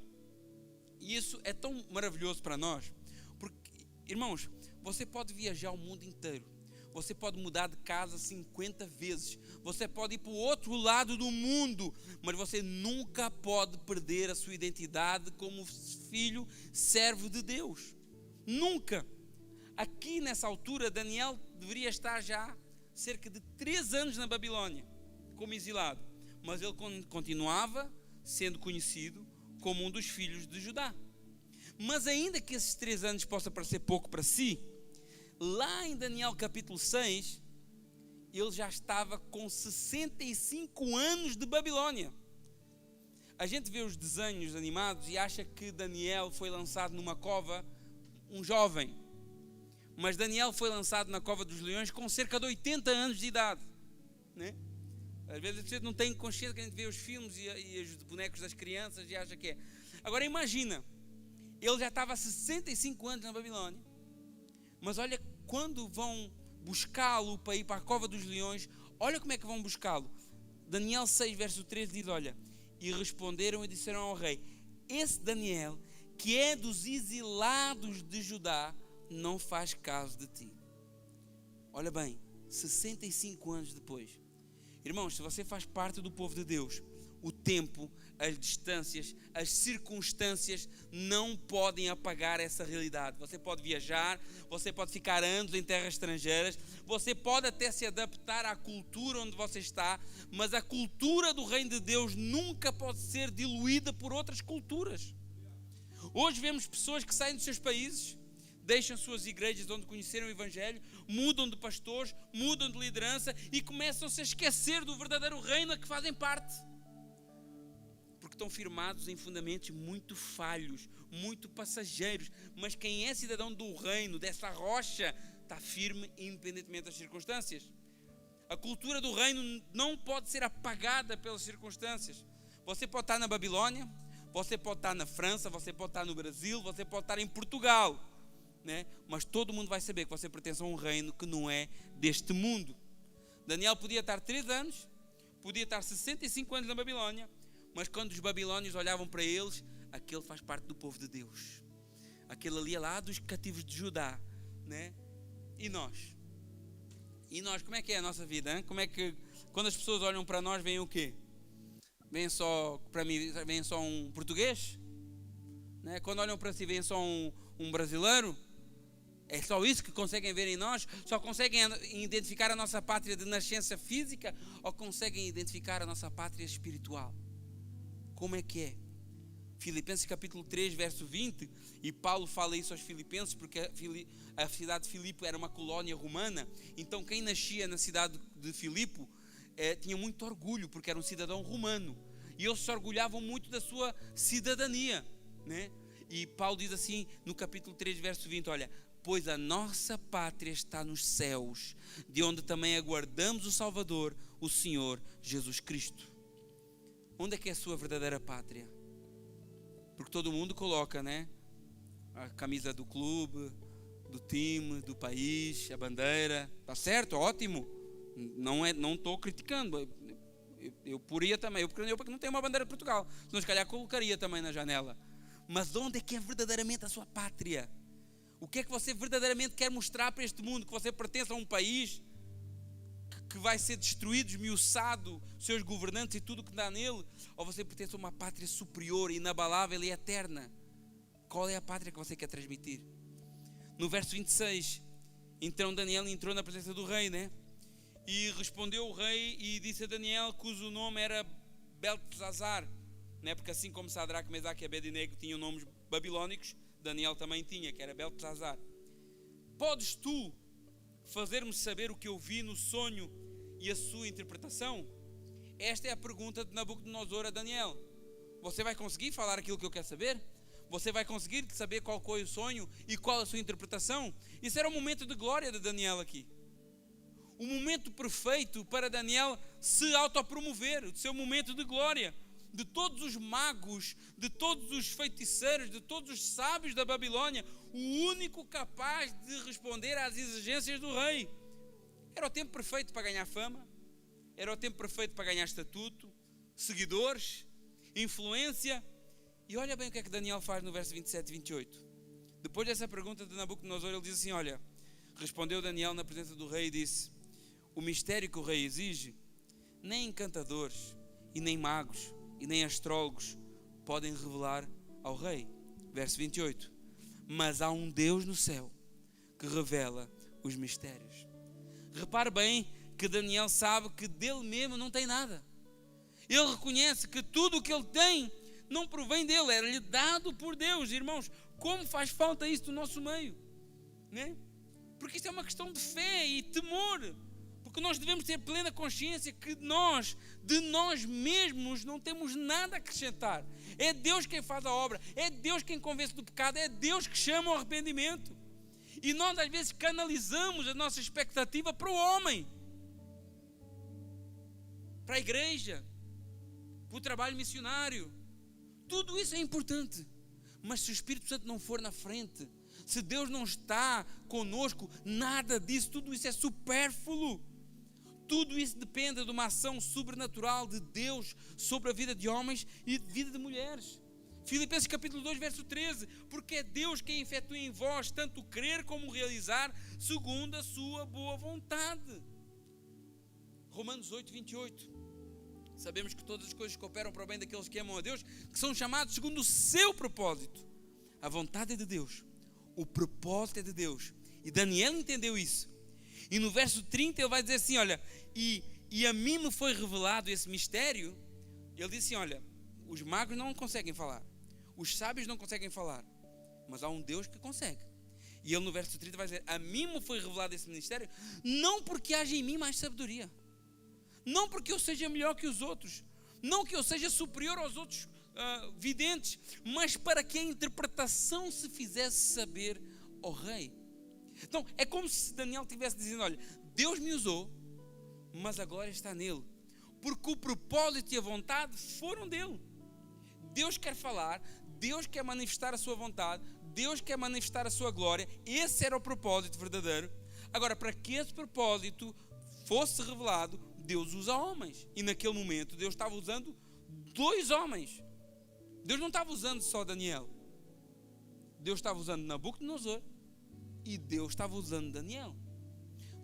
E isso é tão maravilhoso para nós, porque, irmãos, você pode viajar o mundo inteiro, você pode mudar de casa 50 vezes, você pode ir para o outro lado do mundo, mas você nunca pode perder a sua identidade como filho, servo de Deus. Nunca. Aqui nessa altura, Daniel deveria estar já cerca de 3 anos na Babilônia, como exilado, mas ele continuava sendo conhecido como um dos filhos de Judá. Mas ainda que esses 3 anos possa parecer pouco para si, lá em Daniel capítulo 6, ele já estava com 65 anos de Babilônia. A gente vê os desenhos animados e acha que Daniel foi lançado numa cova, um jovem. Mas Daniel foi lançado na cova dos leões com cerca de 80 anos de idade, né? Às vezes você não tem consciência, que a gente vê os filmes e os bonecos das crianças e acha que é. Agora imagina, ele já estava há 65 anos na Babilônia, mas olha, quando vão buscá-lo para ir para a cova dos leões, olha como é que vão buscá-lo. Daniel 6, verso 13 diz, olha, e responderam e disseram ao rei, esse Daniel, que é dos exilados de Judá, não faz caso de ti. Olha bem, 65 anos depois. Irmãos, se você faz parte do povo de Deus, o tempo, as distâncias, as circunstâncias não podem apagar essa realidade. Você pode viajar, você pode ficar anos em terras estrangeiras, você pode até se adaptar à cultura onde você está, mas a cultura do reino de Deus nunca pode ser diluída por outras culturas. Hoje vemos pessoas que saem dos seus países, deixam suas igrejas onde conheceram o Evangelho, mudam de pastores, mudam de liderança e começam-se a esquecer do verdadeiro reino a que fazem parte. Porque estão firmados em fundamentos muito falhos, muito passageiros. Mas quem é cidadão do reino, dessa rocha, está firme independentemente das circunstâncias. A cultura do reino não pode ser apagada pelas circunstâncias. Você pode estar na Babilônia, você pode estar na França, você pode estar no Brasil, você pode estar em Portugal, né? Mas todo mundo vai saber que você pertence a um reino que não é deste mundo. Daniel podia estar 3 anos, podia estar 65 anos na Babilônia, mas quando os babilônios olhavam para eles, aquele faz parte do povo de Deus, aquele ali é lá dos cativos de Judá, né? E nós, como é que é a nossa vida, hein? Como é que, quando as pessoas olham para nós, veem o quê? Veem só, para mim, veem só um português, né? Quando olham para si, veem só um brasileiro. É só isso que conseguem ver em nós? Só conseguem identificar a nossa pátria de nascença física ou conseguem identificar a nossa pátria espiritual? Como é que é? Filipenses capítulo 3, verso 20, e Paulo fala isso aos filipenses porque a cidade de Filipe era uma colónia romana, então quem nascia na cidade de Filipe tinha muito orgulho porque era um cidadão romano e eles se orgulhavam muito da sua cidadania, né? E Paulo diz assim no capítulo 3, verso 20, olha, pois a nossa pátria está nos céus, de onde também aguardamos o Salvador, o Senhor Jesus Cristo. Onde é que é a sua verdadeira pátria? Porque todo mundo coloca, né? A camisa do clube, do time, do país, a bandeira. Tá certo? Ótimo. Não estou criticando. Eu poria também. Eu porque não tenho uma bandeira de Portugal. Senão, se calhar, colocaria também na janela. Mas onde é que é verdadeiramente a sua pátria? O que é que você verdadeiramente quer mostrar para este mundo? Que você pertence a um país que vai ser destruído, esmiuçado, seus governantes e tudo o que dá nele? Ou você pertence a uma pátria superior, inabalável e eterna? Qual é a pátria que você quer transmitir? No verso 26, então Daniel entrou na presença do rei, né? E respondeu o rei e disse a Daniel, cujo nome era Beltesazar, né? Porque assim como Sadraque, Mesaque e Abednego tinham nomes babilônicos, Daniel também tinha, que era Beltesazar. Podes tu fazer-me saber o que eu vi no sonho e a sua interpretação? Esta é a pergunta de Nabucodonosor a Daniel. Você vai conseguir falar aquilo que eu quero saber? Você vai conseguir saber qual foi o sonho e qual a sua interpretação? Isso era o momento de glória de Daniel aqui. O momento perfeito para Daniel se autopromover, o seu momento de glória. De todos os magos, de todos os feiticeiros, de todos os sábios da Babilônia, o único capaz de responder às exigências do rei. Era o tempo perfeito para ganhar fama, era o tempo perfeito para ganhar estatuto, seguidores, influência. E olha bem o que é que Daniel faz no verso 27 e 28. Depois dessa pergunta de Nabucodonosor, ele diz assim, olha, respondeu Daniel na presença do rei e disse, o mistério que o rei exige, nem encantadores e nem magos e nem astrólogos podem revelar ao rei. Verso 28. Mas há um Deus no céu que revela os mistérios. Repare bem que Daniel sabe que dele mesmo não tem nada. Ele reconhece que tudo o que ele tem não provém dele, era-lhe dado por Deus. Irmãos, como faz falta isso do nosso meio, né? Porque isto é uma questão de fé e temor. Porque nós devemos ter plena consciência que nós, de nós mesmos, não temos nada a acrescentar. É Deus quem faz a obra, é Deus quem convence do pecado, é Deus que chama ao arrependimento. E nós às vezes canalizamos a nossa expectativa para o homem, para a igreja, para o trabalho missionário. Tudo isso é importante, mas se o Espírito Santo não for na frente, se Deus não está conosco, nada disso, tudo isso é supérfluo. Tudo isso depende de uma ação sobrenatural de Deus sobre a vida de homens e de vida de mulheres. Filipenses capítulo 2, verso 13. Porque é Deus quem efetua em vós tanto o querer como o realizar, segundo a sua boa vontade. Romanos 8, 28. Sabemos que todas as coisas cooperam para o bem daqueles que amam a Deus, que são chamados segundo o seu propósito. A vontade é de Deus, o propósito é de Deus. E Daniel entendeu isso. E no verso 30 ele vai dizer assim, olha, e a mim me foi revelado esse mistério. Ele disse assim, olha, os magos não conseguem falar, os sábios não conseguem falar, mas há um Deus que consegue. E ele no verso 30 vai dizer, a mim me foi revelado esse mistério, não porque haja em mim mais sabedoria, não porque eu seja melhor que os outros, não que eu seja superior aos outros videntes, mas para que a interpretação se fizesse saber ao rei. Então é como se Daniel estivesse dizendo, olha, Deus me usou, mas a glória está nele, porque o propósito e a vontade foram dele. Deus quer falar, Deus quer manifestar a sua vontade, Deus quer manifestar a sua glória. Esse era o propósito verdadeiro. Agora, para que esse propósito fosse revelado, Deus usa homens. E naquele momento Deus estava usando 2 homens. Deus não estava usando só Daniel, Deus estava usando Nabucodonosor e Deus estava usando Daniel.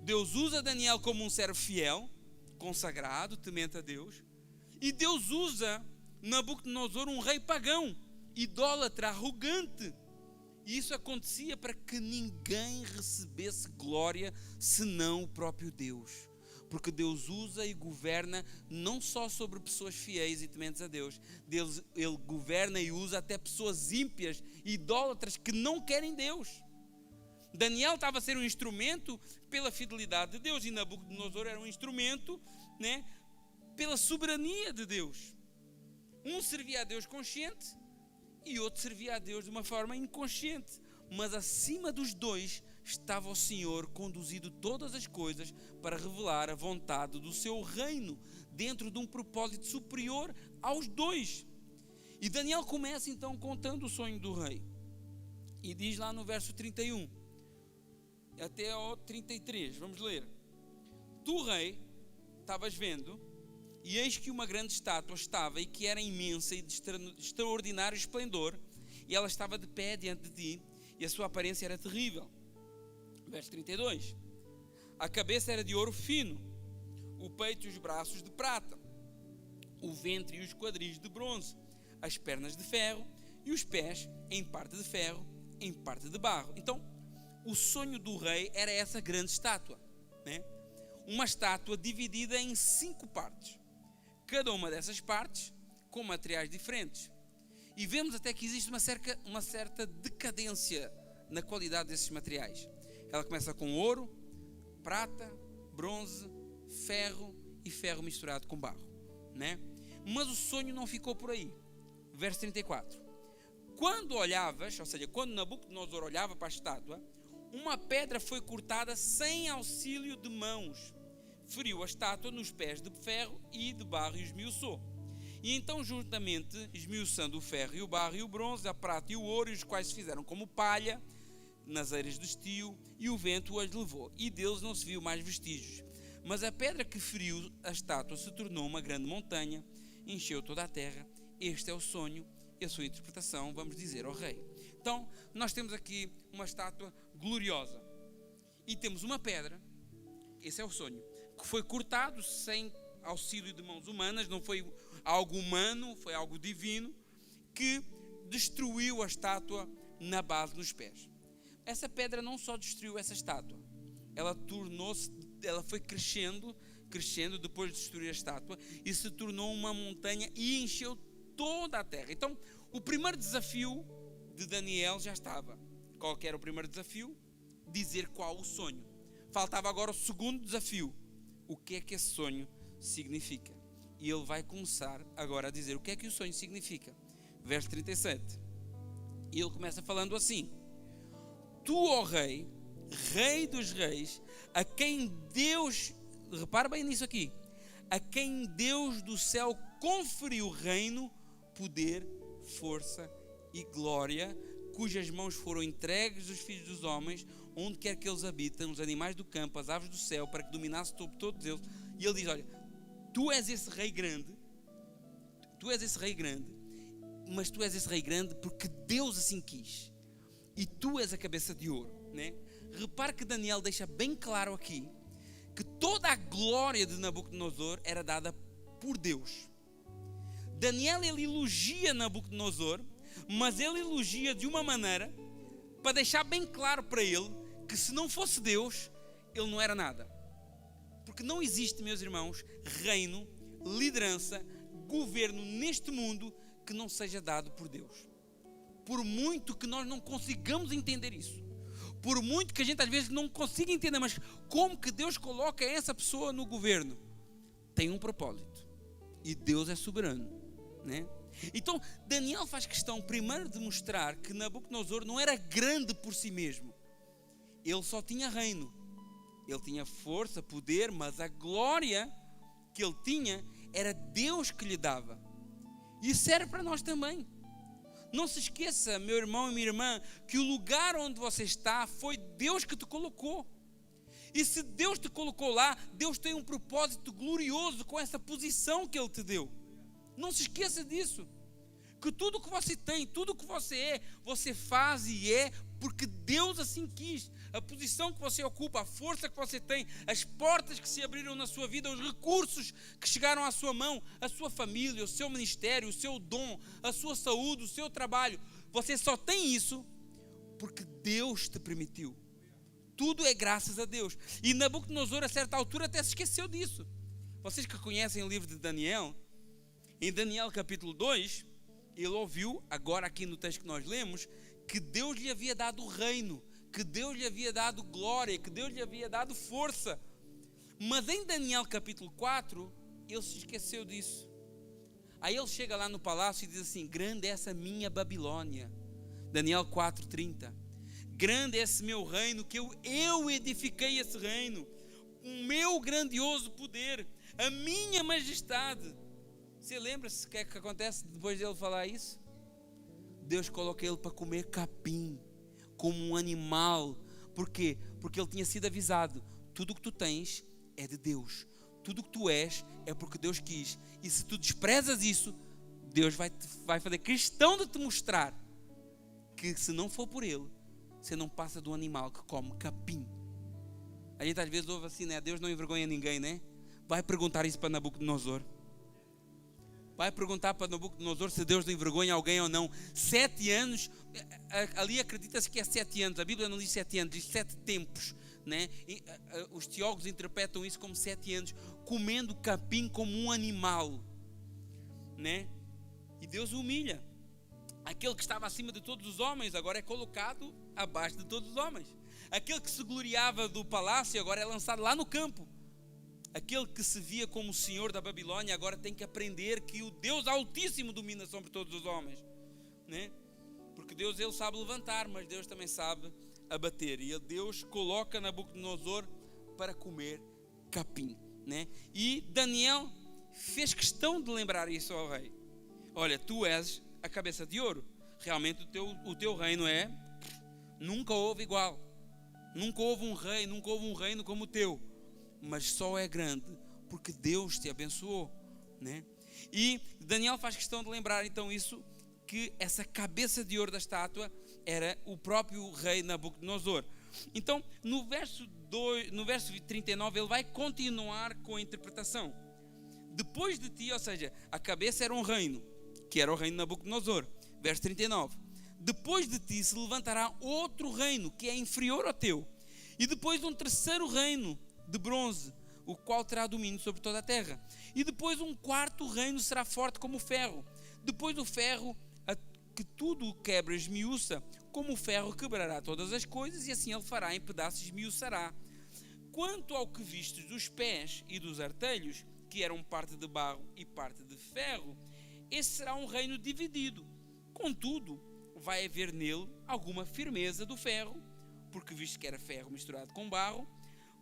Deus usa Daniel como um servo fiel, consagrado, temente a Deus, e Deus usa Nabucodonosor, um rei pagão, idólatra, arrogante. E isso acontecia para que ninguém recebesse glória senão o próprio Deus. Porque Deus usa e governa não só sobre pessoas fiéis e tementes a Deus, Ele governa e usa até pessoas ímpias, idólatras, que não querem Deus. Daniel estava a ser um instrumento pela fidelidade de Deus, e Nabucodonosor era um instrumento, né, pela soberania de Deus. Um servia a Deus consciente e outro servia a Deus de uma forma inconsciente, mas acima dos dois estava o Senhor conduzindo todas as coisas para revelar a vontade do seu reino, dentro de um propósito superior aos dois. E Daniel começa então contando o sonho do rei, e diz lá no verso 31 até ao 33, vamos ler. Tu, rei, estavas vendo, e eis que uma grande estátua estava, e que era imensa e de extraordinário esplendor, e ela estava de pé diante de ti, e a sua aparência era terrível. Verso 32. A cabeça era de ouro fino, o peito e os braços de prata, o ventre e os quadris de bronze, as pernas de ferro e os pés em parte de ferro, em parte de barro. Então, o sonho do rei era essa grande estátua, né? Uma estátua dividida em 5 partes, cada uma dessas partes com materiais diferentes. E vemos até que existe uma certa decadência na qualidade desses materiais. Ela começa com ouro, prata, bronze, ferro e ferro misturado com barro, né? Mas o sonho não ficou por aí. Verso 34. Quando olhavas, ou seja, quando Nabucodonosor olhava para a estátua, uma pedra foi cortada sem auxílio de mãos. Feriu a estátua nos pés de ferro e de barro e esmiuçou. E então, juntamente, esmiuçando o ferro e o barro e o bronze, a prata e o ouro, os quais se fizeram como palha nas eiras do estio, e o vento as levou, e deles não se viu mais vestígios. Mas a pedra que feriu a estátua se tornou uma grande montanha, encheu toda a terra. Este é o sonho e a sua interpretação, vamos dizer ao rei. Então, nós temos aqui uma estátua gloriosa, e temos uma pedra, esse é o sonho, que foi cortado sem auxílio de mãos humanas, não foi algo humano, foi algo divino, que destruiu a estátua na base, nos pés. Essa pedra não só destruiu essa estátua, ela foi crescendo depois de destruir a estátua, e se tornou uma montanha e encheu toda a terra. Então, o primeiro desafio de Daniel já estava. Qual que era o primeiro desafio? Dizer qual o sonho. Faltava agora o segundo desafio. O que é que esse sonho significa? E ele vai começar agora a dizer o que é que o sonho significa. Verso 37. E ele começa falando assim: Tu, ó rei, rei dos reis, a quem Deus, repara bem nisso aqui, a quem Deus do céu conferiu reino, poder, força e glória, cujas mãos foram entregues dos filhos dos homens, onde quer que eles habitam, os animais do campo, as aves do céu, para que dominasse sobre todos eles. E ele diz: olha, tu és esse rei grande, mas tu és esse rei grande porque Deus assim quis, e tu és a cabeça de ouro, né? Repare que Daniel deixa bem claro aqui que toda a glória de Nabucodonosor era dada por Deus. Daniel, ele elogia Nabucodonosor, mas ele elogia de uma maneira para deixar bem claro para ele que se não fosse Deus, ele não era nada. Porque não existe, meus irmãos, reino, liderança, governo neste mundo que não seja dado por Deus. Por muito que nós não consigamos entender isso, por muito que a gente às vezes não consiga entender, mas como que Deus coloca essa pessoa no governo? Tem um propósito, e Deus é soberano, né? Então, Daniel faz questão primeiro de mostrar que Nabucodonosor não era grande por si mesmo. Ele só tinha reino. Ele tinha força, poder, mas a glória que ele tinha era Deus que lhe dava. E serve para nós também. Não se esqueça, meu irmão e minha irmã, que o lugar onde você está foi Deus que te colocou. E se Deus te colocou lá, Deus tem um propósito glorioso com essa posição que Ele te deu. Não se esqueça disso, que tudo que você tem, tudo que você é, você faz e é porque Deus assim quis. A posição que você ocupa, a força que você tem, as portas que se abriram na sua vida, os recursos que chegaram à sua mão, a sua família, o seu ministério, o seu dom, a sua saúde, o seu trabalho, você só tem isso porque Deus te permitiu. Tudo é graças a Deus. E Nabucodonosor, a certa altura, até se esqueceu disso. Vocês que conhecem o livro de Daniel, em Daniel capítulo 2, ele ouviu, agora aqui no texto que nós lemos, que Deus lhe havia dado o reino, que Deus lhe havia dado glória, que Deus lhe havia dado força. Mas em Daniel capítulo 4, ele se esqueceu disso. Aí ele chega lá no palácio e diz assim: grande é essa minha Babilônia. Daniel 4:30. Grande é esse meu reino, que eu edifiquei esse reino, o meu grandioso poder, a minha majestade. Você lembra-se o que é que acontece depois dele falar isso? Deus coloca ele para comer capim, como um animal. Por quê? Porque ele tinha sido avisado: tudo o que tu tens é de Deus, tudo o que tu és é porque Deus quis. E se tu desprezas isso, Deus vai fazer questão de te mostrar que se não for por Ele, você não passa do animal que come capim. A gente às vezes ouve assim, né? Deus não envergonha ninguém, né? Vai perguntar isso para Nabucodonosor. Vai perguntar para Nabucodonosor se Deus não envergonha alguém ou não. 7 anos, ali acredita-se que é 7 anos, a Bíblia não diz 7 anos, diz 7 tempos, né? E, os teólogos interpretam isso como 7 anos, comendo capim como um animal, né? E Deus o humilha. Aquele que estava acima de todos os homens agora é colocado abaixo de todos os homens. Aquele que se gloriava do palácio agora é lançado lá no campo. aquele que se via como o Senhor da Babilônia, agora tem que aprender que o Deus Altíssimo domina sobre todos os homens, né? Porque Deus, ele sabe levantar, mas Deus também sabe abater. E Deus coloca Nabucodonosor para comer capim, né? E Daniel fez questão de lembrar isso ao rei. Olha, tu és a cabeça de ouro. Realmente o teu reino nunca houve igual. Nunca houve um rei, nunca houve um reino como o teu. Mas só é grande porque Deus te abençoou, né? E Daniel faz questão de lembrar então isso, que essa cabeça de ouro da estátua era o próprio rei Nabucodonosor. Então, no verso 39, ele vai continuar com a interpretação. Depois de ti, ou seja, a cabeça era um reino, que era o reino de Nabucodonosor. Verso 39. Depois de ti se levantará outro reino, que é inferior ao teu. E depois um terceiro reino de bronze, o qual terá domínio sobre toda a terra. E depois um quarto reino será forte como o ferro. Depois o ferro, que tudo quebra, esmiuça, como o ferro quebrará todas as coisas, e assim ele fará em pedaços, esmiuçará. Quanto ao que vistes dos pés e dos artelhos, que eram parte de barro e parte de ferro, esse será um reino dividido. Contudo, vai haver nele alguma firmeza do ferro, porque visto que era ferro misturado com barro,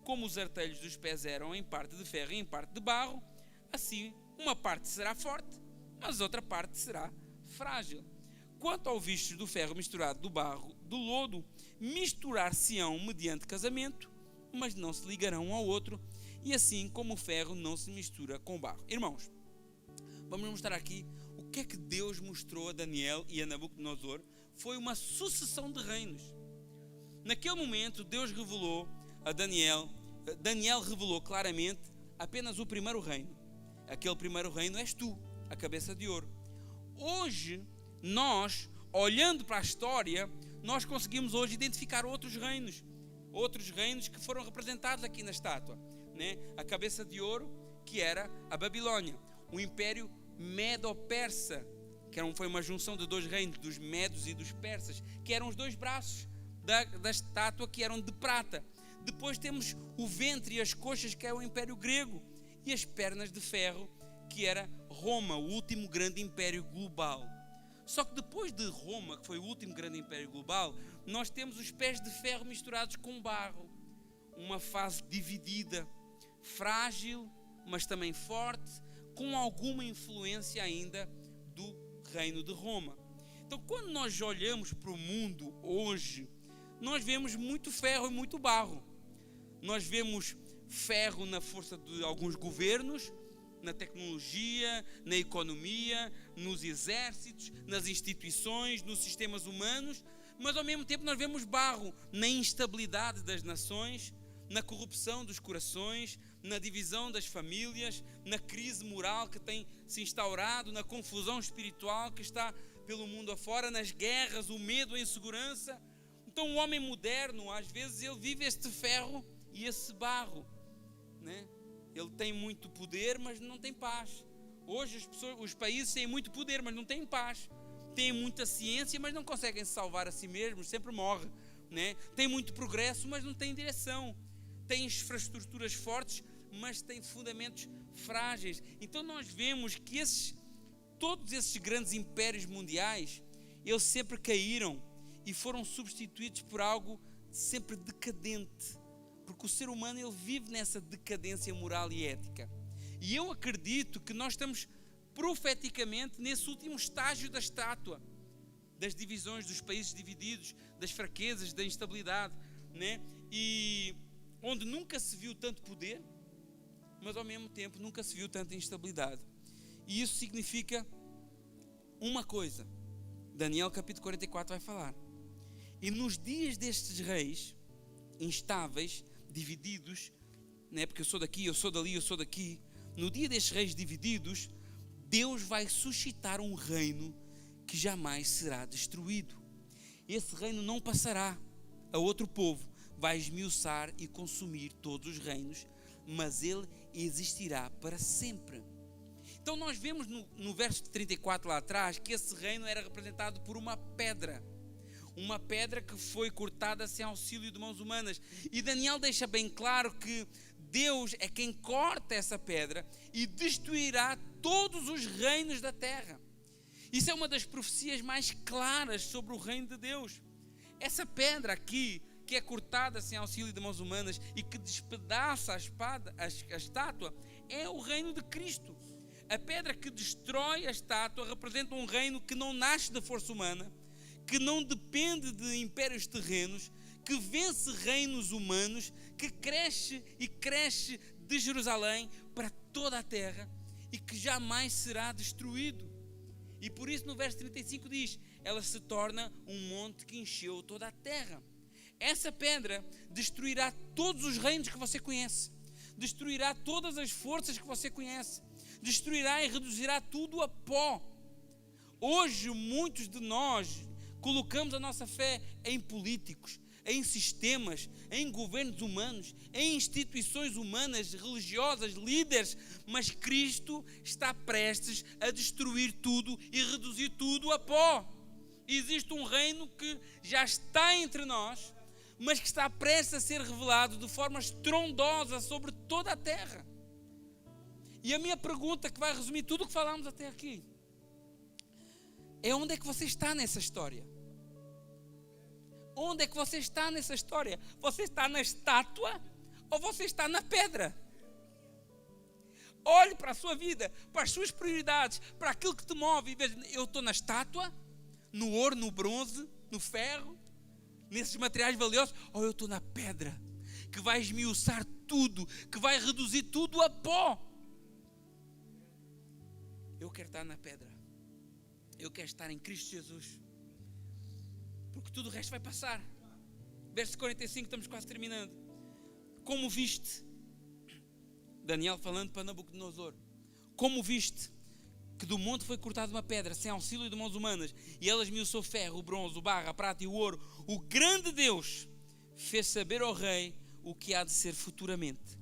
como os artelhos dos pés eram em parte de ferro e em parte de barro, assim uma parte será forte, mas outra parte será frágil. Quanto ao visto do ferro misturado do barro, do lodo, misturar-se-ão mediante casamento, mas não se ligarão um ao outro, e assim como o ferro não se mistura com o barro. Irmãos, vamos mostrar aqui o que é que Deus mostrou a Daniel e a Nabucodonosor. Foi uma sucessão de reinos. Naquele momento, Deus revelou a Daniel revelou claramente apenas o primeiro reino. Aquele primeiro reino és tu, a cabeça de ouro. Hoje, nós, olhando para a história, nós conseguimos hoje identificar outros reinos que foram representados aqui na estátua, né? A cabeça de ouro, que era a Babilônia, o Império Medo-Persa, que foi uma junção de dois reinos, dos medos e dos persas, que eram os dois braços da estátua, que eram de prata. Depois temos o ventre e as coxas, que é o Império Grego, e as pernas de ferro, que era Roma, o último grande império global. Só que depois de Roma, que foi o último grande império global, nós temos os pés de ferro misturados com barro. Uma fase dividida, frágil, mas também forte, com alguma influência ainda do reino de Roma. Então, quando nós olhamos para o mundo hoje, nós vemos muito ferro e muito barro. Nós vemos ferro na força de alguns governos, na tecnologia, na economia, nos exércitos, nas instituições, nos sistemas humanos, mas ao mesmo tempo nós vemos barro na instabilidade das nações, na corrupção dos corações, na divisão das famílias, na crise moral que tem se instaurado, na confusão espiritual que está pelo mundo afora, nas guerras, o medo, a insegurança. Então o homem moderno, às vezes, ele vive este ferro e esse barro, né? Ele tem muito poder, mas não tem paz. Hoje os países têm muito poder, mas não têm paz. Têm muita ciência, mas não conseguem se salvar a si mesmos, sempre morrem, né? Tem muito progresso, mas não tem direção. Tem infraestruturas fortes, mas tem fundamentos frágeis. Então nós vemos que todos esses grandes impérios mundiais, eles sempre caíram e foram substituídos por algo sempre decadente. Porque o ser humano, ele vive nessa decadência moral e ética. E eu acredito que nós estamos profeticamente nesse último estágio da estátua, das divisões, dos países divididos, das fraquezas, da instabilidade, né? E onde nunca se viu tanto poder, mas ao mesmo tempo nunca se viu tanta instabilidade. E isso significa uma coisa. Daniel capítulo 44 vai falar. E nos dias destes reis instáveis, divididos, né? Porque eu sou daqui, eu sou dali, eu sou daqui. No dia destes reis divididos, Deus vai suscitar um reino que jamais será destruído. Esse reino não passará a outro povo, vai esmiuçar e consumir todos os reinos, mas ele existirá para sempre. Então nós vemos no verso 34 lá atrás, que esse reino era representado por uma pedra que foi cortada sem auxílio de mãos humanas. E Daniel deixa bem claro que Deus é quem corta essa pedra e destruirá todos os reinos da terra. Isso é uma das profecias mais claras sobre o reino de Deus. Essa pedra aqui, que é cortada sem auxílio de mãos humanas e que despedaça a estátua, é o reino de Cristo. A pedra que destrói a estátua representa um reino que não nasce da força humana, que não depende de impérios terrenos, que vence reinos humanos, que cresce e cresce de Jerusalém para toda a terra e que jamais será destruído. E por isso no verso 35 diz: ela se torna um monte que encheu toda a terra. Essa pedra destruirá todos os reinos que você conhece, destruirá todas as forças que você conhece, destruirá e reduzirá tudo a pó. Hoje muitos de nós colocamos a nossa fé em políticos, em sistemas, em governos humanos, em instituições humanas, religiosas, líderes, mas Cristo está prestes a destruir tudo e reduzir tudo a pó. Existe um reino que já está entre nós, mas que está prestes a ser revelado de forma estrondosa sobre toda a terra. E a minha pergunta, que vai resumir tudo o que falámos até aqui, é: onde é que você está nessa história? Onde é que você está nessa história? Você está na estátua ou você está na pedra? Olhe para a sua vida, para as suas prioridades, para aquilo que te move e veja: eu estou na estátua, no ouro, no bronze, no ferro, nesses materiais valiosos, ou eu estou na pedra, que vai esmiuçar tudo, que vai reduzir tudo a pó? Eu quero estar na pedra. Eu quero estar em Cristo Jesus, porque tudo o resto vai passar. Verso 45, estamos quase terminando. Como viste, Daniel falando para Nabucodonosor, como viste que do monte foi cortada uma pedra sem auxílio de mãos humanas, e ela esmiuçou o ferro, o bronze, o barro, a prata e o ouro, o grande Deus fez saber ao rei o que há de ser futuramente.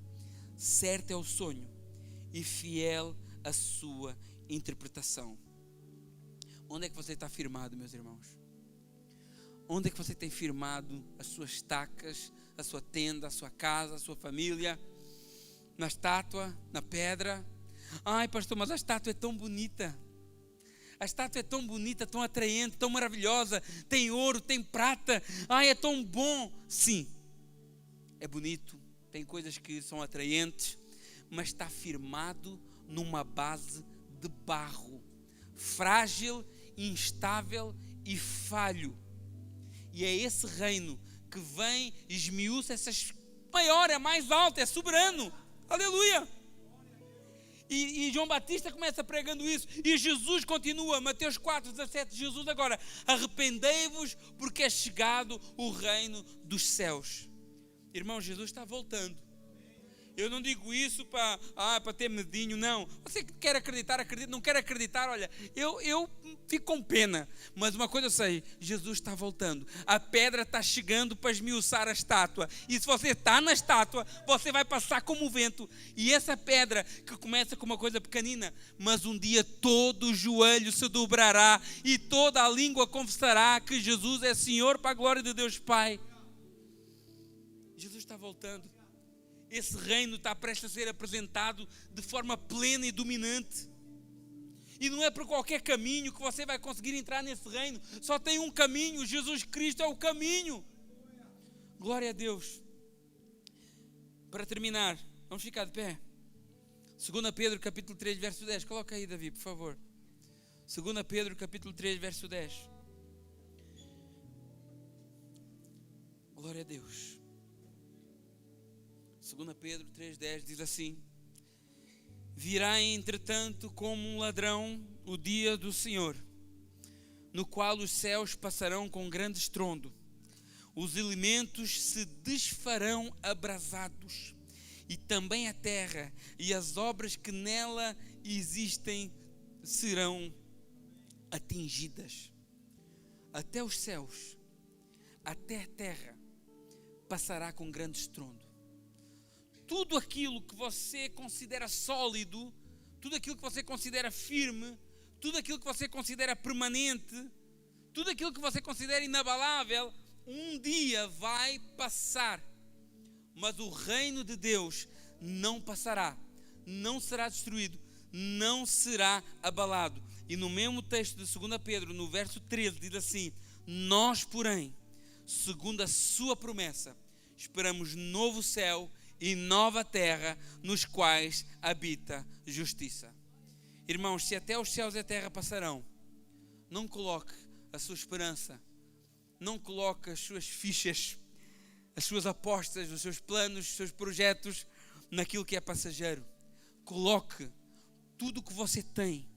Certo é o sonho e fiel a sua interpretação. Onde é que você está firmado, meus irmãos? Onde é que você tem firmado as suas estacas, a sua tenda, a sua casa, a sua família? Na estátua, na pedra? Ai, pastor, mas a estátua é tão bonita. A estátua é tão bonita, tão atraente, tão maravilhosa. Tem ouro, tem prata. Ai, é tão bom. Sim, é bonito. Tem coisas que são atraentes, mas está firmado numa base de barro, frágil, instável e falho. E é esse reino que vem, esmiuça essas, maior, é mais alto, é soberano. Aleluia! E João Batista começa pregando isso, e Jesus continua, Mateus 4,17, Jesus agora: arrependei-vos, porque é chegado o reino dos céus. Irmão, Jesus está voltando. Eu não digo isso para ter medinho, não. Você quer acreditar, acredita. Não quer acreditar, olha, eu fico com pena. Mas uma coisa eu sei: Jesus está voltando. A pedra está chegando para esmiuçar a estátua. E se você está na estátua, você vai passar como o vento. E essa pedra, que começa com uma coisa pequenina, mas um dia todo o joelho se dobrará e toda a língua confessará que Jesus é Senhor, para a glória de Deus Pai. Jesus está voltando. Esse reino está prestes a ser apresentado de forma plena e dominante. E não é por qualquer caminho que você vai conseguir entrar nesse reino. Só tem um caminho: Jesus Cristo é o caminho. Glória a Deus. Para terminar, vamos ficar de pé. 2 Pedro capítulo 3, verso 10. Coloca aí, Davi, por favor. 2 Pedro capítulo 3, verso 10. Glória a Deus. 2 Pedro 3,10 diz assim: virá entretanto como um ladrão o dia do Senhor, no qual os céus passarão com grande estrondo, os elementos se desfarão abrasados, e também a terra e as obras que nela existem serão atingidas. Até os céus, até a terra passará com grande estrondo. Tudo aquilo que você considera sólido, tudo aquilo que você considera firme, tudo aquilo que você considera permanente, tudo aquilo que você considera inabalável, um dia vai passar. Mas o reino de Deus não passará, não será destruído, não será abalado. E no mesmo texto de 2 Pedro, no verso 13, diz assim: nós, porém, segundo a sua promessa, esperamos novo céu e nova terra, nos quais habita justiça. Irmãos, se até os céus e a terra passarão, não coloque a sua esperança, não coloque as suas fichas, as suas apostas, os seus planos, os seus projetos naquilo que é passageiro. Coloque tudo o que você tem,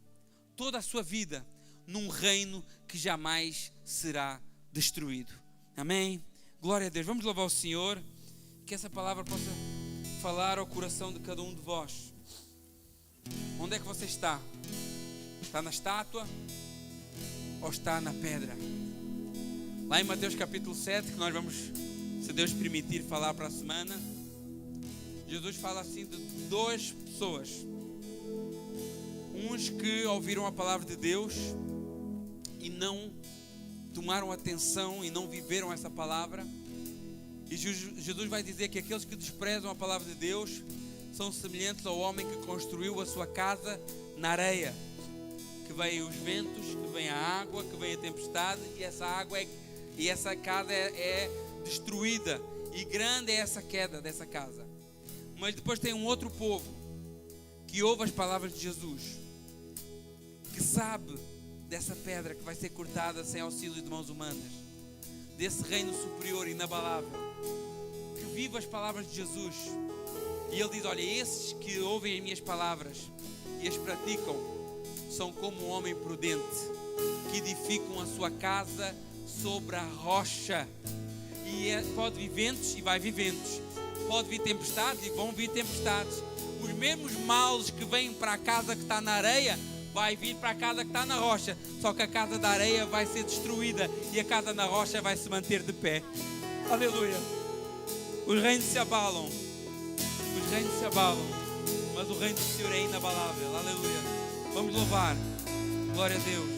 toda a sua vida, num reino que jamais será destruído. Amém? Glória a Deus. Vamos louvar o Senhor, que essa palavra possa falar ao coração de cada um de vós. Onde é que você está? Está na estátua ou está na pedra? Lá em Mateus capítulo 7, que nós vamos, se Deus permitir, falar para a semana, Jesus fala assim de duas pessoas. Uns que ouviram a palavra de Deus e não tomaram atenção e não viveram essa palavra. E Jesus vai dizer que aqueles que desprezam a palavra de Deus são semelhantes ao homem que construiu a sua casa na areia. Que vem os ventos, que vem a água, que vem a tempestade, e essa casa é destruída. E grande é essa queda dessa casa. Mas depois tem um outro povo que ouve as palavras de Jesus, que sabe dessa pedra que vai ser cortada sem auxílio de mãos humanas, desse reino superior, inabalável, que vive as palavras de Jesus. E ele diz: olha, esses que ouvem as minhas palavras e as praticam são como um homem prudente que edificam a sua casa sobre a rocha. E pode vir ventos e vai vir ventos, pode vir tempestades e vão vir tempestades. Os mesmos males que vêm para a casa que está na areia vai vir para a casa que está na rocha. Só que a casa da areia vai ser destruída e a casa na rocha vai se manter de pé. Aleluia. Os reinos se abalam, os reinos se abalam, mas o reino do Senhor é inabalável. Aleluia. Vamos louvar. Glória a Deus.